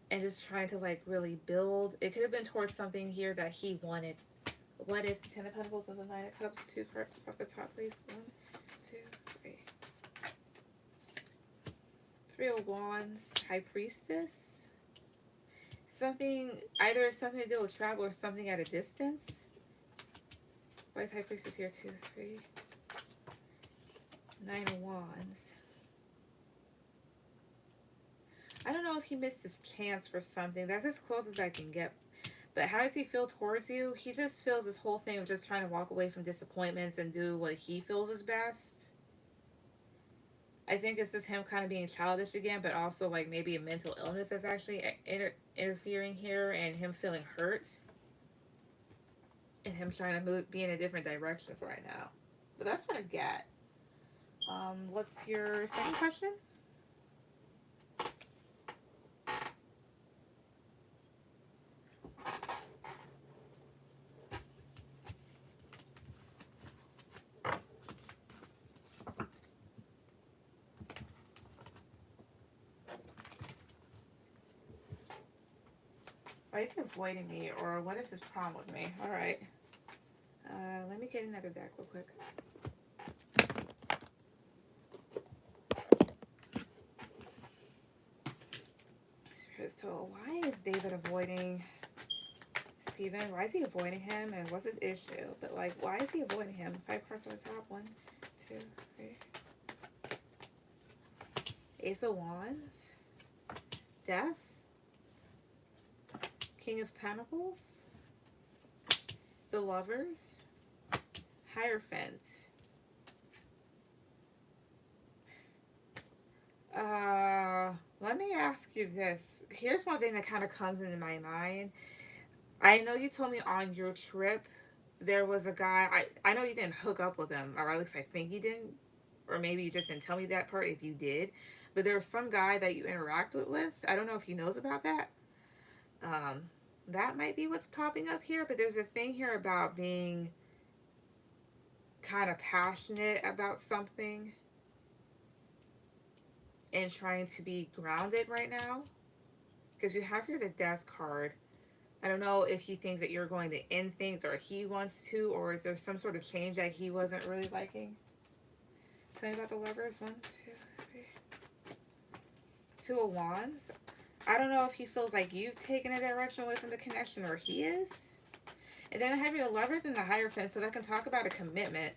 And just trying to, like, really build. It could have been towards something here that he wanted. What is the 10 of Pentacles and the 9 of Cups? 2 cards off the top, please. 1, 2, 3. 3 of Wands. High Priestess. Something, either something to do with travel or something at a distance. Why is High Priestess here? 2, 3. 9 of Wands. I don't know if he missed his chance for something. That's as close as I can get. But how does he feel towards you? He just feels this whole thing of just trying to walk away from disappointments and do what he feels is best. I think it's just him kind of being childish again, but also like maybe a mental illness that's actually interfering here, and him feeling hurt. And him trying to be in a different direction for right now. But that's what I get. What's your second question? Why is he avoiding me, or what is his problem with me? All right. Let me get another deck real quick. So why is David avoiding Steven? Why is he avoiding him, and what's his issue? But like, why is he avoiding him? 5 cards on the top. 1, 2, 3. Ace of Wands. Death. King of Pentacles. The Lovers. Hierophant. Let me ask you this. Here's one thing that kind of comes into my mind. I know you told me on your trip there was a guy. I know you didn't hook up with him, or at least I think you didn't. Or maybe you just didn't tell me that part if you did. But there was some guy that you interacted with. I don't know if he knows about that. That might be what's popping up here. But there's a thing here about being kind of passionate about something and trying to be grounded right now, because you have here the Death card. I don't know if he thinks that you're going to end things, or he wants to, or is there some sort of change that he wasn't really liking? Tell me about the Lovers. 1, 2, 3. 2 of Wands. I don't know if he feels like you've taken a direction away from the connection, or he is. And then I have your Lovers and the Hierophant, so that can talk about a commitment.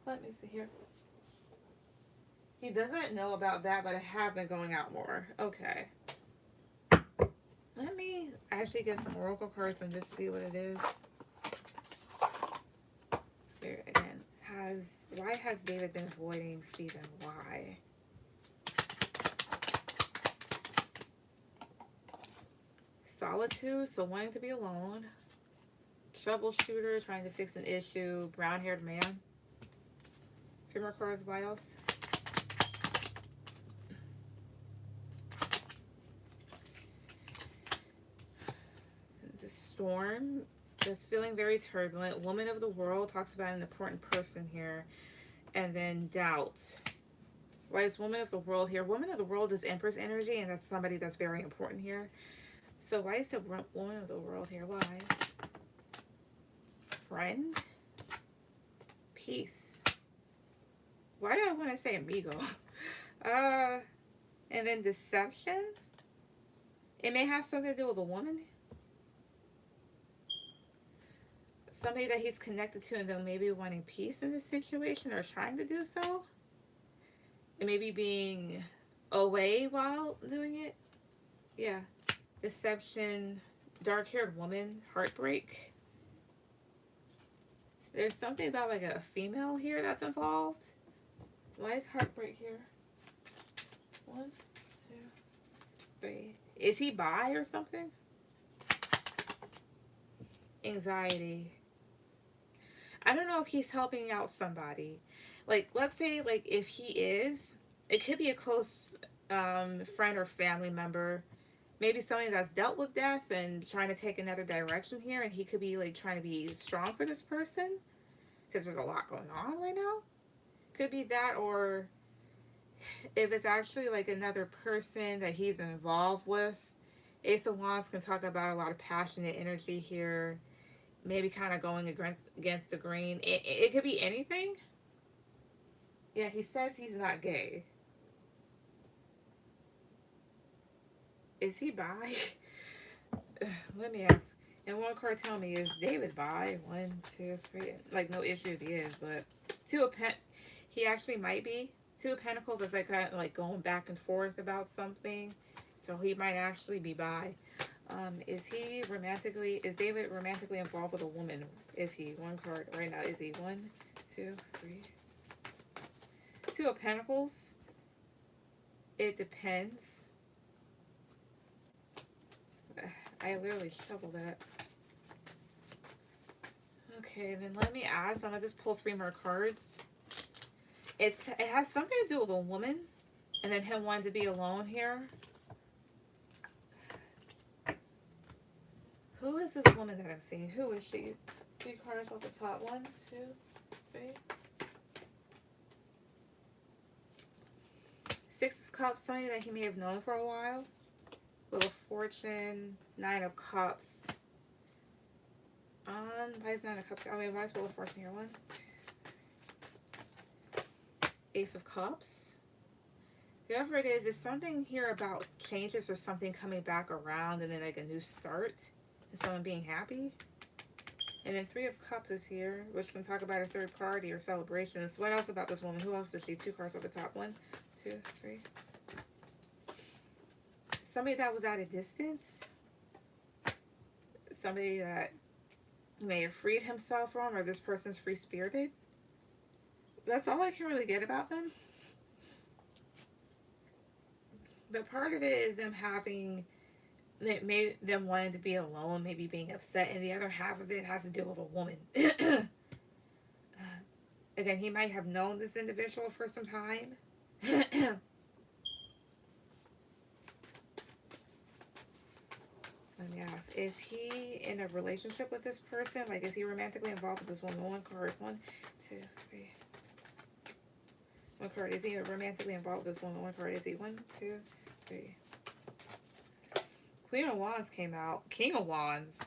Let me see here. He doesn't know about that, but I have been going out more. Okay. Let me actually get some oracle cards and just see what it is. Spirit again. Why has David been avoiding Stephen? Why? Solitude, so wanting to be alone. Troubleshooter, trying to fix an issue. Brown-haired man. 3 more cards. Why else? The Storm, just feeling very turbulent. Woman of the World, talks about an important person here. And then Doubt. Why is Woman of the World here? Woman of the World is Empress energy, and that's somebody that's very important here. So why is it Woman of the World here? Why? Friend. Peace. Why do I want to say amigo? And then Deception. It may have something to do with a woman. Somebody that he's connected to, and then maybe wanting peace in this situation, or trying to do so. And maybe being away while doing it. Yeah. Deception. Dark-haired woman. Heartbreak. There's something about like a female here that's involved. Why is heartbreak here? 1, 2, 3. Is he bi or something? Anxiety. I don't know if he's helping out somebody. Like, let's say, like, if he is, it could be a close friend or family member. Maybe somebody that's dealt with death and trying to take another direction here, and he could be like trying to be strong for this person because there's a lot going on right now. Could be that, or if it's actually like another person that he's involved with. Ace of Wands can talk about a lot of passionate energy here, maybe kind of going against the grain. It could be anything. Yeah, he says he's not gay. Is he bi? Let me ask. And one card tell me, is David bi? One, two, three. Like, no issue if he is, but two of pen. He actually might be. Two of Pentacles is like kind of like going back and forth about something, so he might actually be bi. Is he romantically? Is David romantically involved with a woman? Is he? One card right now. Is he? One, two, three. Two of Pentacles. It depends. I literally shoveled that. Okay, then let me ask. I'm gonna just pull three more cards. It has something to do with a woman, and then him wanting to be alone here. Who is this woman that I'm seeing? Who is she? Three cards off the top. One, two, three. Six of Cups, somebody that he may have known for a while. Wheel of Fortune, Nine of Cups. Why is Nine of Cups? I mean, why is Wheel of Fortune here? One, two. Ace of Cups. Whoever it is something here about changes or something coming back around and then like a new start and someone being happy. And then Three of Cups is here, which can talk about a third party or celebrations. What else about this woman? Who else is she? Two cards at the top. One, two, three. Somebody that was at a distance. Somebody that may have freed himself from, or this person's free-spirited. That's all I can really get about them. But part of it is them having, them wanting to be alone, maybe being upset, and the other half of it has to deal with a woman. Again, he might have known this individual for some time. Let me ask, is he in a relationship with this person? Like, is he romantically involved with this woman? One card. One, two, three. One card. Is he romantically involved with this woman? One card. Is he? One, two, three. Queen of Wands came out. King of Wands.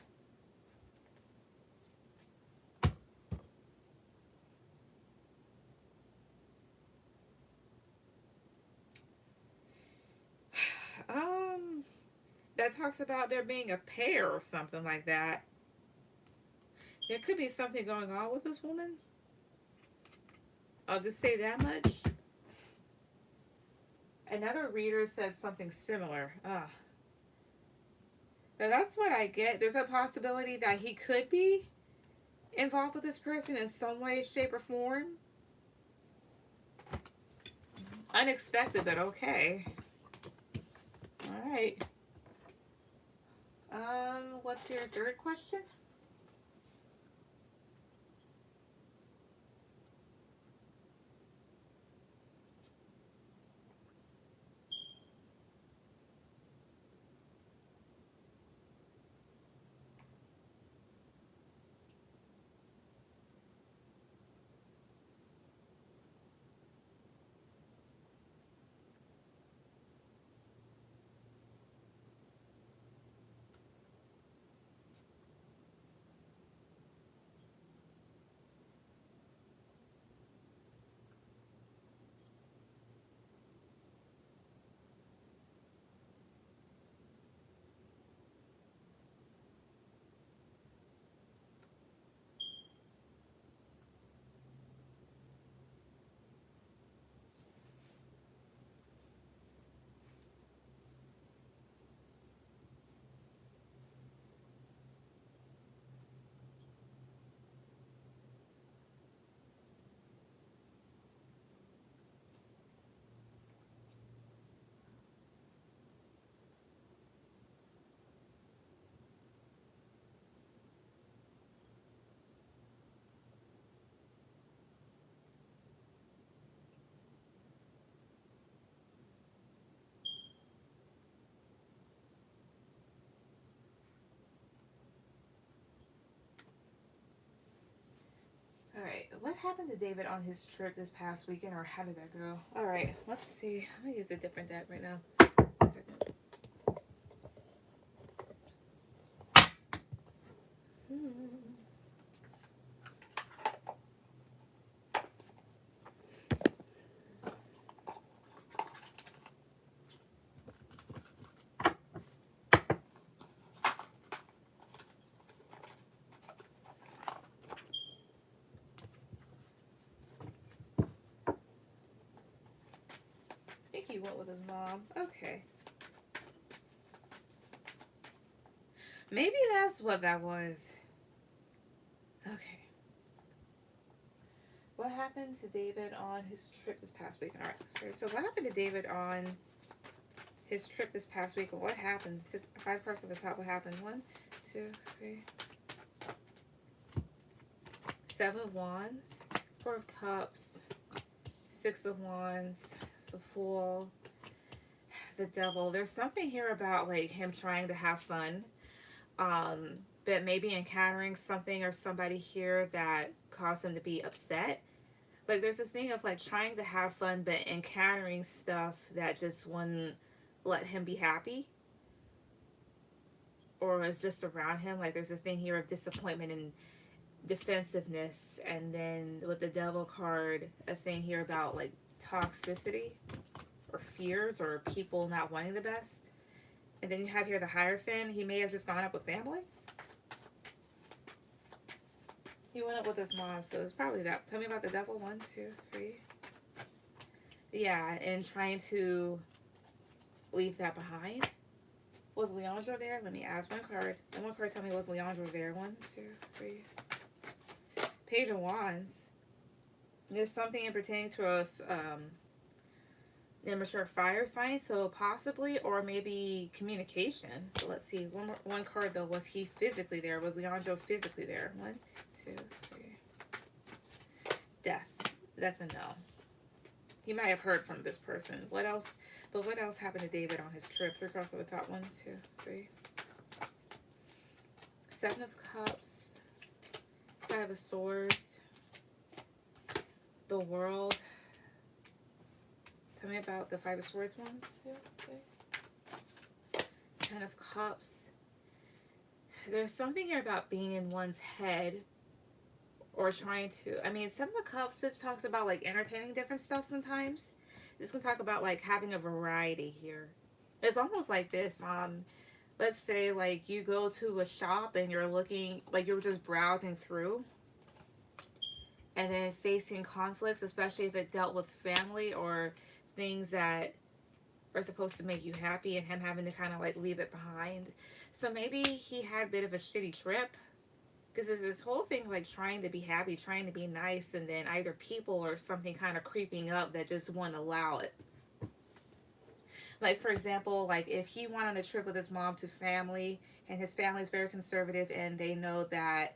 That talks about there being a pair or something like that. There could be something going on with this woman. I'll just say that much. Another reader said something similar. Now that's what I get. There's a possibility that he could be involved with this person in some way, shape, or form. Unexpected, but okay. Alright. What's your third question? What happened to David on his trip this past weekend, or how did that go? All right, let's see. I'm gonna use a different deck right now. A second. I think he went with his mom. Okay. Maybe that's what that was. Okay. What happened to David on his trip this past week? All right. So what happened to David on his trip this past week? What happened? 5 cards at the top. What happened? 1, 2, 3. 7 of Wands. 4 of Cups. 6 of Wands. The Fool. The Devil. There's something here about like him trying to have fun. But maybe encountering something or somebody here that caused him to be upset. Like there's this thing of like trying to have fun but encountering stuff that just wouldn't let him be happy or was just around him. Like there's a thing here of disappointment and defensiveness, and then with the Devil card, a thing here about like toxicity or fears or people not wanting the best. And then you have here the Hierophant. He may have just gone up with family. He went up with his mom, so it's probably that. Tell me about the Devil. 1, 2, 3. Yeah, and trying to leave that behind. Was Leandro there? Let me ask one card. And one card tell me, was Leandro there? 1, 2, 3. Page of Wands. There's something in pertaining to us, immature fire sign, so possibly, or maybe communication. So let's see. One card though. Was he physically there? Was Leandro physically there? 1, 2, 3. Death. That's a no. He might have heard from this person. What else? But what else happened to David on his trip? 3 cards on the top. 1, 2, 3. 7 of Cups. 5 of Swords. The World. Tell me about the 5 of Swords. 1, 2, 3. 10 of Cups. There's something here about being in one's head or trying to, I mean, 7 of Cups, this talks about like entertaining different stuff sometimes. This can talk about like having a variety here. It's almost like this. Let's say like you go to a shop and you're looking, like you're just browsing through and then facing conflicts, especially if it dealt with family or things that are supposed to make you happy, and him having to kind of like leave it behind. So maybe he had a bit of a shitty trip, because there's this whole thing like trying to be happy, trying to be nice, and then either people or something kind of creeping up that just won't allow it. Like for example, like if he went on a trip with his mom to family, and his family is very conservative and they know that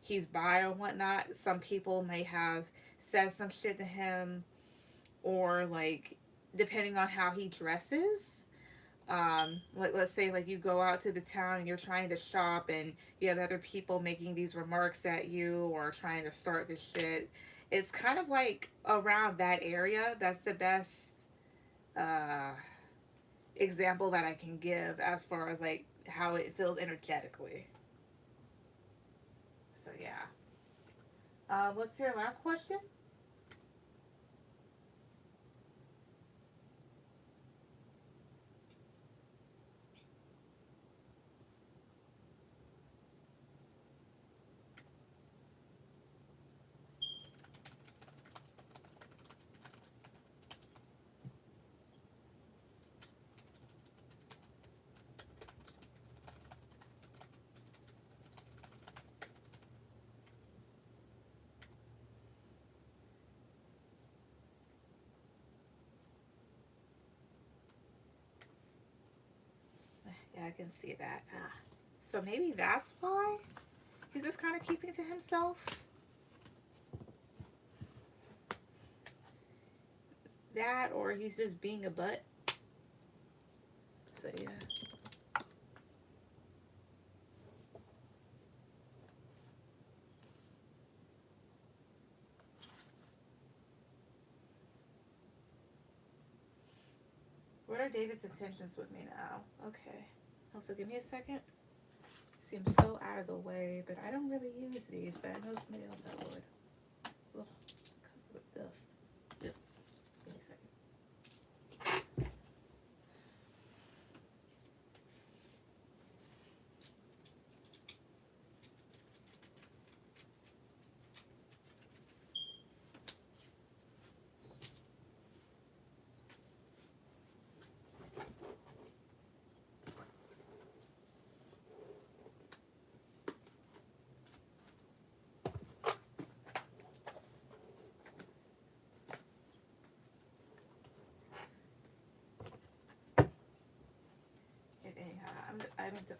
he's bi or whatnot, some people may have said some shit to him, or like depending on how he dresses, like let's say like you go out to the town and you're trying to shop and you have other people making these remarks at you or trying to start this shit. It's kind of like around that area. That's the best example that I can give as far as like how it feels energetically. So yeah. What's your last question? Yeah, I can see that. So maybe that's why he's just kind of keeping to himself. That, or he's just being a butt. So yeah. What are David's intentions with me now? Okay. Also, give me a second. Seems so out of the way, but I don't really use these, but I know somebody else that would. Ugh, covered with dust. Yep. Give me a second.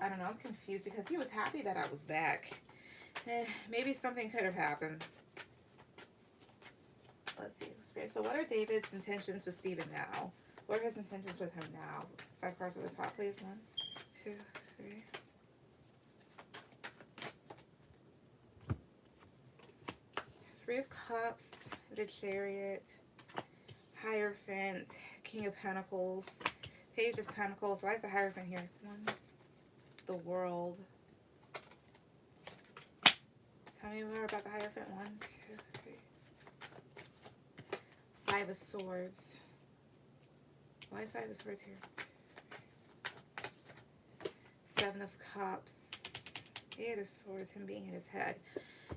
I don't know, I'm confused because he was happy that I was back. Maybe something could have happened. Let's see. So what are David's intentions with Steven now? What are his intentions with him now? 5 cards at the top, please. 1, 2, 3. Three of Cups, the Chariot, Hierophant, King of Pentacles, Page of Pentacles. Why is the Hierophant here? 1, the World. Tell me more about the Hierophant. 1, 2, 3. 5 of Swords. Why is 5 of Swords here? 7 of Cups. 8 of Swords, him being in his head.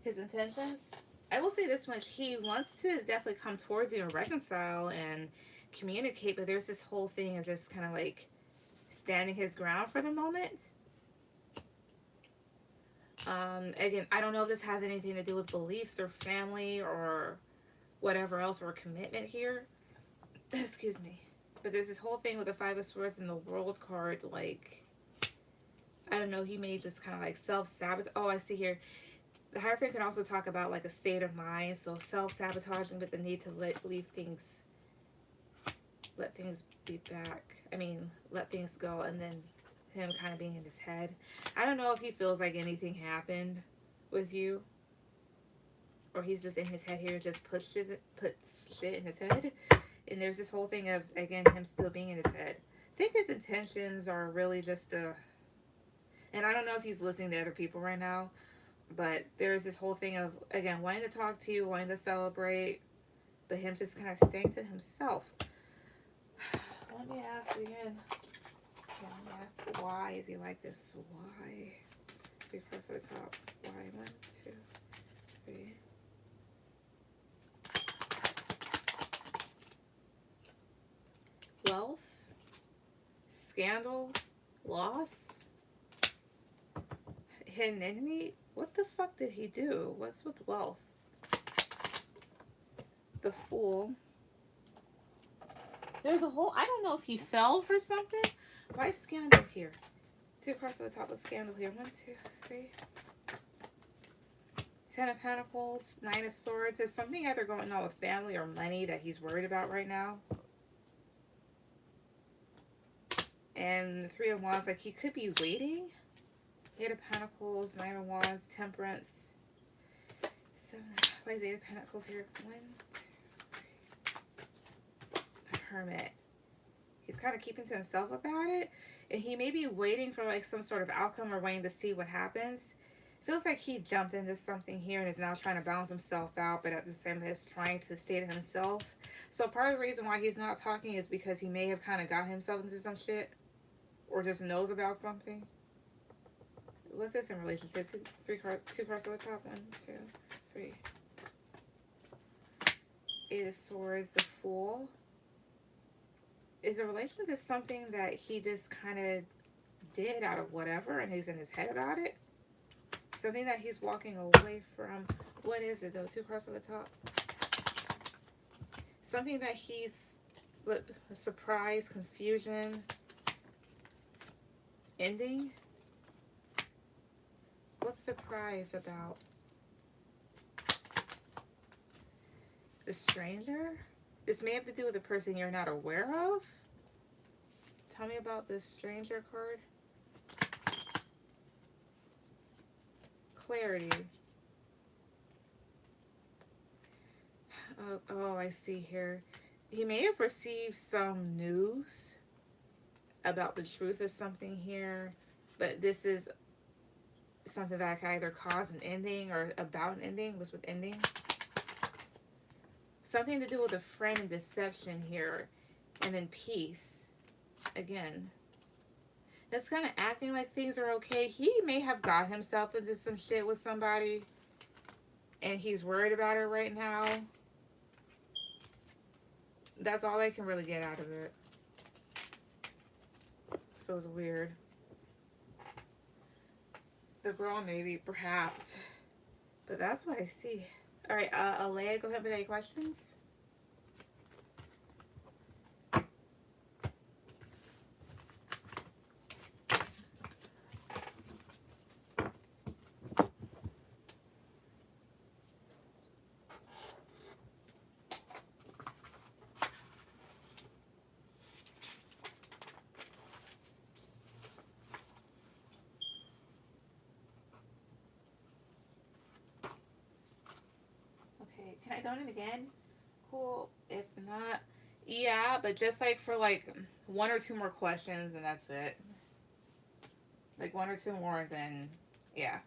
His intentions? I will say this much. He wants to definitely come towards you and reconcile and communicate, but there's this whole thing of just kind of like standing his ground for the moment. Again, I don't know if this has anything to do with beliefs or family or whatever else or commitment here. Excuse me. But there's this whole thing with the 5 of Swords and the World card, like, I don't know, he made this kind of like self-sabotage. Oh, I see here. The Hierophant can also talk about like a state of mind, so self-sabotaging with the need to let things be back. I mean, let things go, and then him kind of being in his head. I don't know if he feels like anything happened with you, or he's just in his head here, just puts shit in his head. And there's this whole thing of, again, him still being in his head. I think his intentions are really just and I don't know if he's listening to other people right now, but there's this whole thing of, again, wanting to talk to you, wanting to celebrate, but him just kind of staying to himself. Let me ask again. Yeah, let me ask, why is he like this? Why? 3 cards at the top. Why? 1, 2, 3. Wealth, scandal, loss, hidden enemy. What the fuck did he do? What's with wealth? The Fool. There's a whole, I don't know if he fell for something. Why is scandal here? 2 cards at the top of scandal here. 1, 2, 3. 10 of Pentacles, 9 of Swords. There's something either going on with family or money that he's worried about right now. And the 3 of Wands, like he could be waiting. 8 of Pentacles, 9 of Wands, Temperance. 7, why is 8 of Pentacles here? 1, 2, 3. The Hermit. He's kind of keeping to himself about it. And he may be waiting for like some sort of outcome or waiting to see what happens. Feels like he jumped into something here and is now trying to balance himself out, but at the same time is trying to stay to himself. So part of the reason why he's not talking is because he may have kind of got himself into some shit. Or just knows about something. What's this in relationship to? 2 cards on the top. 1, 2, 3. 8 of Swords, the Fool. Is a relationship to something that he just kind of did out of whatever and he's in his head about it? Something that he's walking away from. What is it though? 2 cards on the top. Something that he's, surprise, confusion, ending. What's surprise about? The Stranger? This may have to do with a person you're not aware of. Tell me about this Stranger card. Clarity. Oh, I see here. He may have received some news about the truth of something here, but this is something that can either cause an ending or about an ending. Was with ending. Something to do with a friend and deception here, and then peace. Again, that's kind of acting like things are okay. He may have got himself into some shit with somebody, and he's worried about it right now. That's all I can really get out of it. So it's weird. The girl, maybe, perhaps. But that's what I see. Alright, Alea, go ahead with any questions. Okay, can I donate again? Cool. If not, yeah, but just like for like one or two more questions and that's it. Like one or two more, then yeah.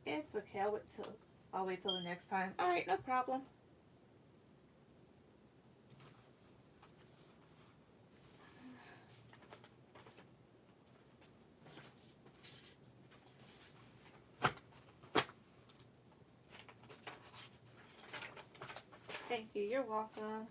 It's okay. I'll wait till the next time. All right, no problem. Thank you. You're welcome.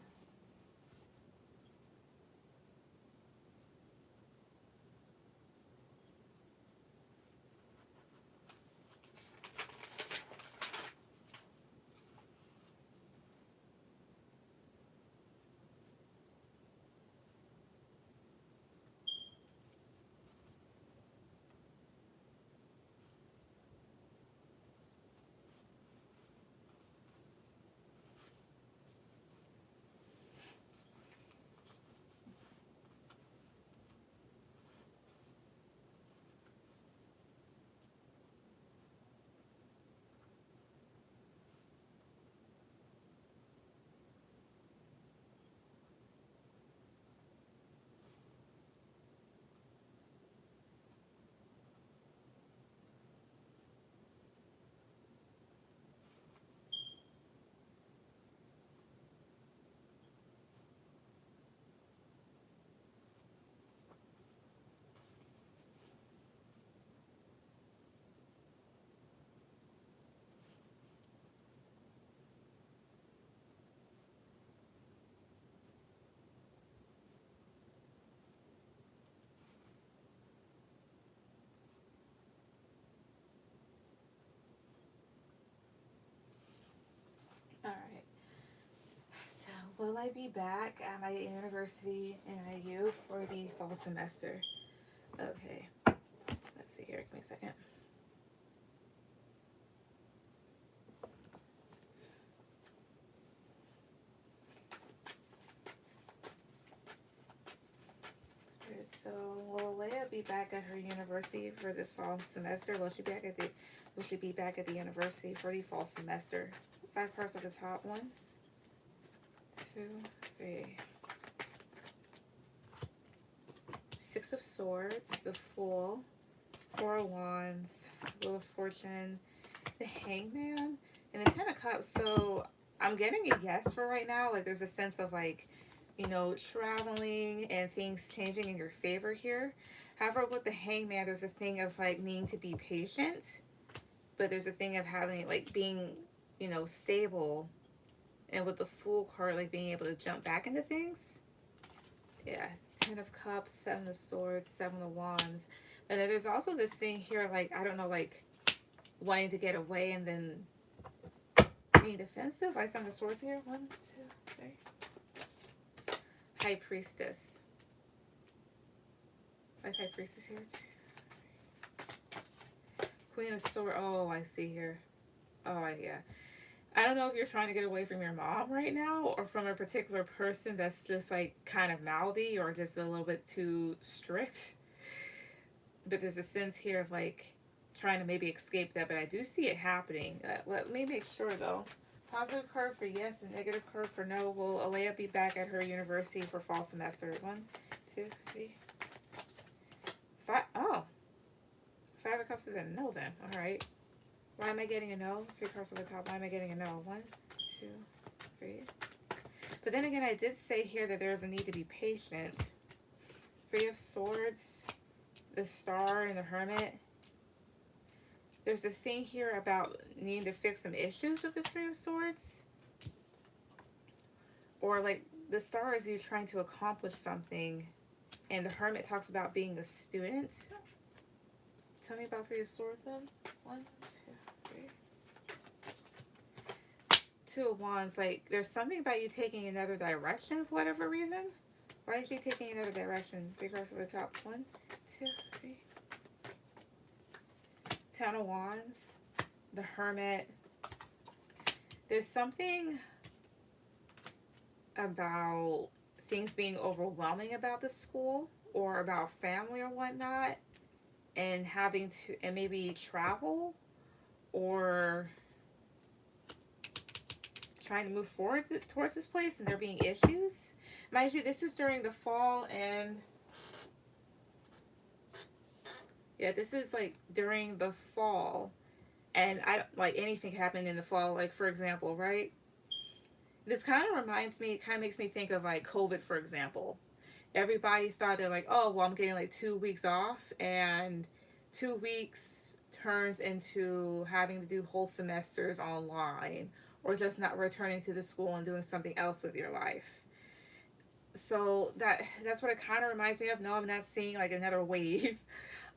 All right. So, will I be back at my university in IU for the fall semester? Okay. Let's see here. Give me a second. So, will Leia be back at her university for the fall semester? Will she be back at the university for the fall semester? 5 cards at the top. 1, 2, 3. 6 of Swords, the Fool, 4 of Wands, Wheel of Fortune, the Hangman, and the 10 of Cups. So I'm getting a yes for right now. Like there's a sense of like, you know, traveling and things changing in your favor here. However, with the Hangman, there's a thing of like needing to be patient, but there's a thing of having like being, you know, stable. And with the Fool card, like being able to jump back into things. Yeah, 10 of Cups, 7 of Swords, 7 of Wands. And then there's also this thing here, like, I don't know, like, wanting to get away and then being defensive. I 7 of Swords here. 1, 2, 3. High Priestess. Why High Priestess here? 2. Queen of Swords. Oh, I see here. Oh, yeah. I don't know if you're trying to get away from your mom right now or from a particular person that's just like kind of mouthy or just a little bit too strict. But there's a sense here of like trying to maybe escape that. But I do see it happening. Let me make sure though. Positive card for yes and negative card for no. Will Alea be back at her university for fall semester? One, two, three, five. Oh, Five of Cups is a no then. All right. Why am I getting a no? Three cards on the top. Why am I getting a no? One, two, three. But then again, I did say here that there's a need to be patient. Three of Swords, the Star, and the Hermit. There's a thing here about needing to fix some issues with the Three of Swords. Or like the Star is you trying to accomplish something. And the Hermit talks about being a student. Tell me about Three of Swords then. One, two, three. Two of Wands, like there's something about you taking another direction for whatever reason. Why is she taking another direction? Big rest of the top. One, two, three. Ten of Wands, the Hermit. There's something about things being overwhelming about the school or about family or whatnot, and having to, and maybe travel or trying to move forward towards this place, and there being issues. Mind you, this is during the fall, and yeah, this is like during the fall, and I like anything happened in the fall. Like for example, right? This kind of reminds me, it kind of makes me think of like COVID, for example. Everybody thought they're like, oh, well, I'm getting like 2 weeks off, and 2 weeks turns into having to do whole semesters online or just not returning to the school and doing something else with your life. So that's what it kind of reminds me of. No, I'm not seeing like another wave,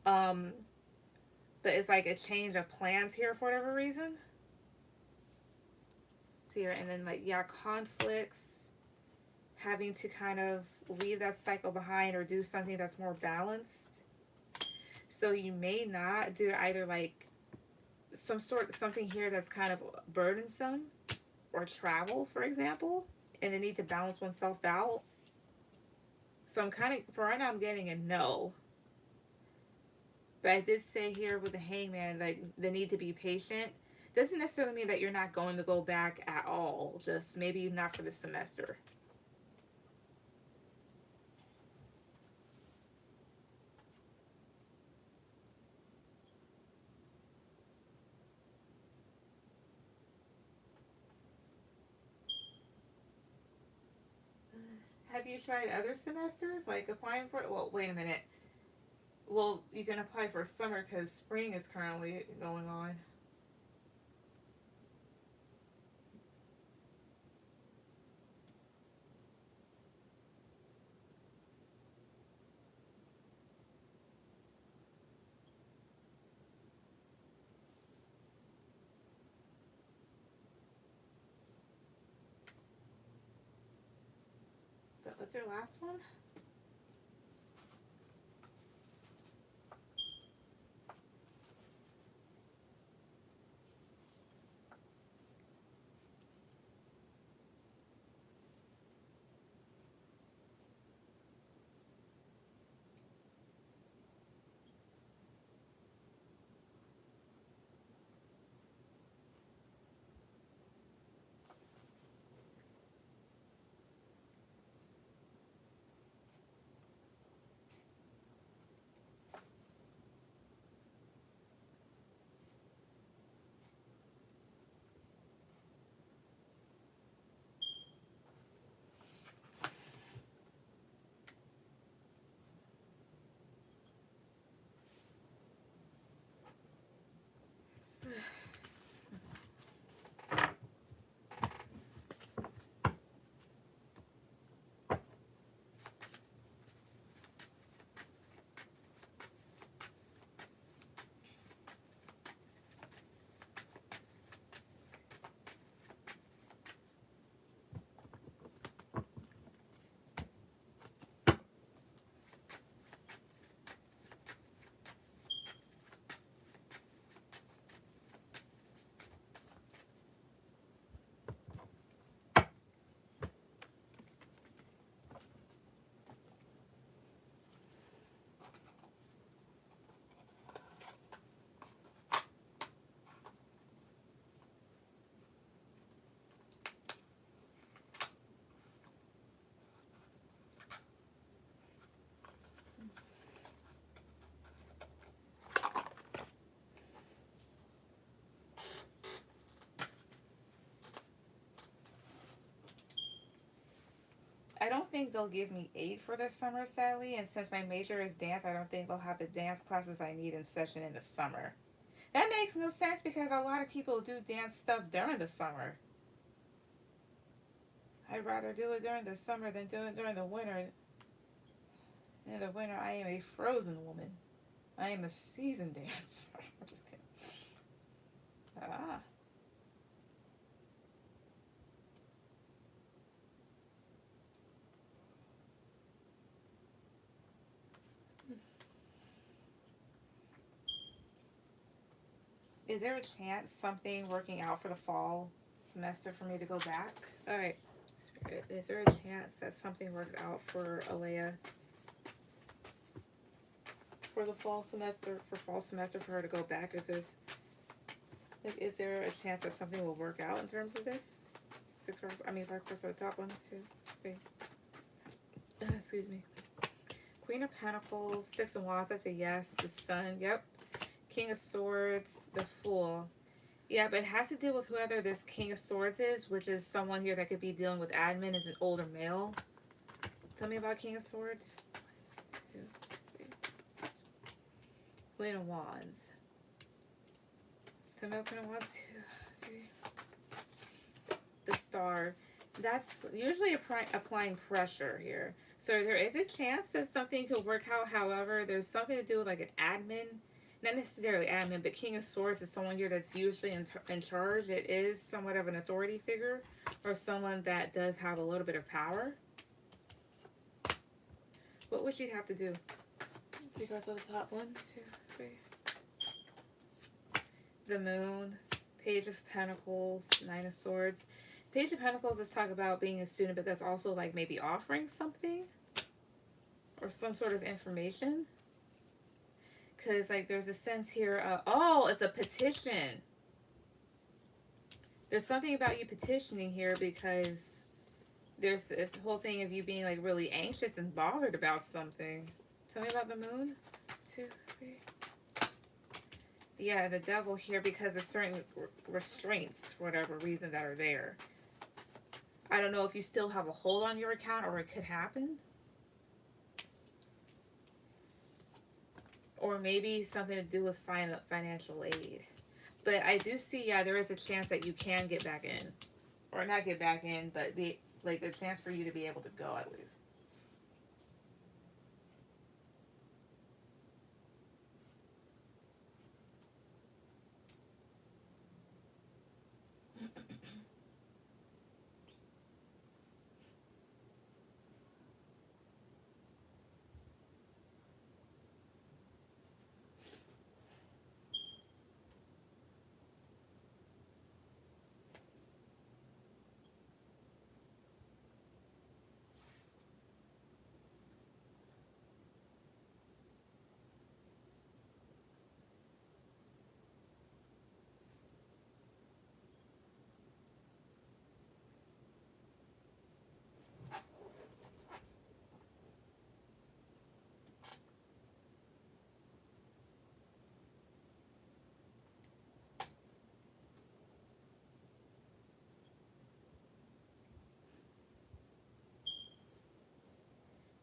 um, but it's like a change of plans here for whatever reason. It's here, and then like yeah, conflicts, having to kind of leave that cycle behind or do something that's more balanced. So you may not do either like something here that's kind of burdensome or travel, for example, and the need to balance oneself out. So I'm kind of, for right now, I'm getting a no. But I did say here with the Hangman, like the need to be patient doesn't necessarily mean that you're not going to go back at all. Just maybe not for this semester. Have you tried other semesters, like applying for it? Well, wait a minute. Well, you can apply for summer because spring is currently going on. But what's your last one? I don't think they'll give me 8 for this summer, sadly. And since my major is dance, I don't think they'll have the dance classes I need in session in the summer. That makes no sense because a lot of people do dance stuff during the summer. I'd rather do it during the summer than do it during the winter. In the winter, I am a frozen woman. I am a seasoned dance. I'm just kidding. Ah. Is there a chance something working out for the fall semester for me to go back? Alright. Spirit, is there a chance that something works out for Alea for the fall semester for her to go back? Is there a chance that something will work out in terms of this? 5 course at the top, 1, 2, 3. Excuse me. Queen of Pentacles, 6 of Wands, that's a yes. The Sun, yep. King of Swords, the Fool. Yeah, but it has to deal with whoever this King of Swords is, which is someone here that could be dealing with admin as an older male. Tell me about King of Swords. 1, 2, 3. Queen of Wands. Tell me about Queen of Wands. 2, 3. The Star. That's usually applying pressure here. So there is a chance that something could work out. However, there's something to do with like an admin. Not necessarily admin, but King of Swords is someone here that's usually in charge. It is somewhat of an authority figure or someone that does have a little bit of power. What would she have to do? 3 cards on the top. 1, 2, 3. The Moon, Page of Pentacles, 9 of Swords. Page of Pentacles is talk about being a student, but that's also like maybe offering something or some sort of information. Because like there's a sense here of, oh, it's a petition. There's something about you petitioning here because there's a whole thing of you being like really anxious and bothered about something. Tell me about the Moon. 2, 3. Yeah, the Devil here because of certain restraints for whatever reason that are there. I don't know if you still have a hold on your account or it could happen. Or maybe something to do with financial aid. But I do see, yeah, there is a chance that you can get back in. Or not get back in, but the chance for you to be able to go at least.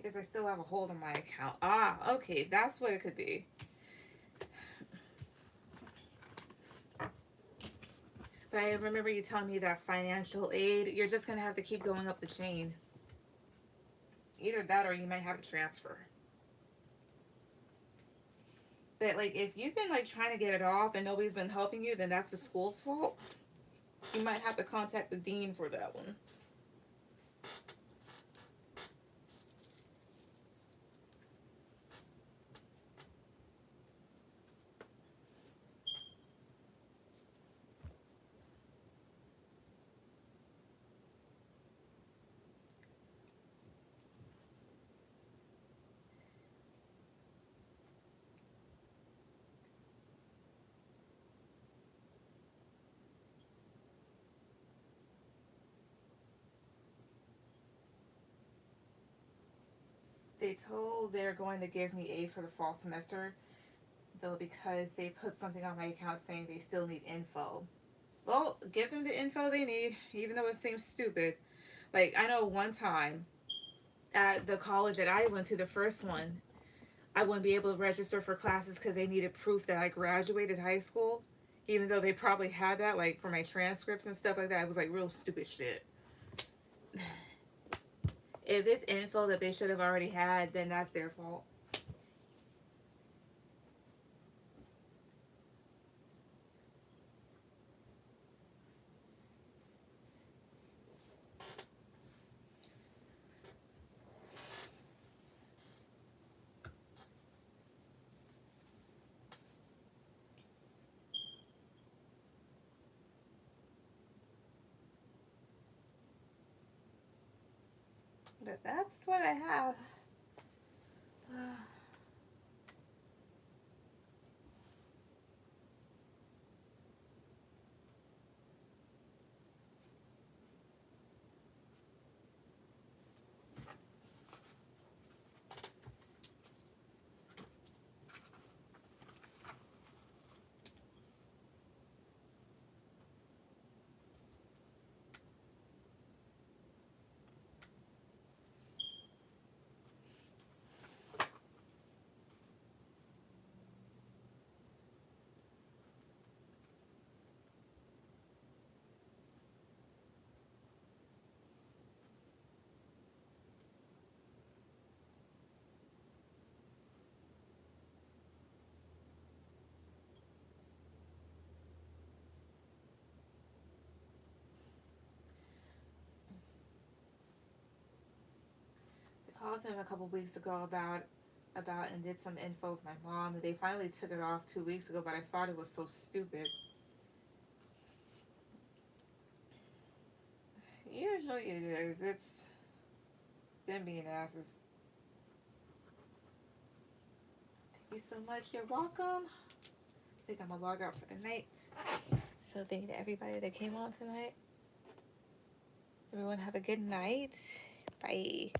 Because I still have a hold on my account. Ah, okay, that's what it could be. But I remember you telling me that financial aid, you're just going to have to keep going up the chain. Either that or you might have to transfer. But, like, if you've been, like, trying to get it off and nobody's been helping you, then that's the school's fault. You might have to contact the dean for that one. They told they're going to give me aid for the fall semester, though, because they put something on my account saying they still need info. Well, give them the info they need, even though it seems stupid. Like, I know one time, at the college that I went to, the first one, I wouldn't be able to register for classes because they needed proof that I graduated high school, even though they probably had that, like for my transcripts and stuff like that. It was like real stupid shit. If it's info that they should have already had, then that's their fault. But that's what I have. I called them a couple weeks ago about and did some info with my mom. They finally took it off 2 weeks ago, but I thought it was so stupid. Usually it is. It's them being asses. Thank you so much. You're welcome. I think I'm gonna log out for the night. So thank you to everybody that came on tonight. Everyone have a good night. Bye.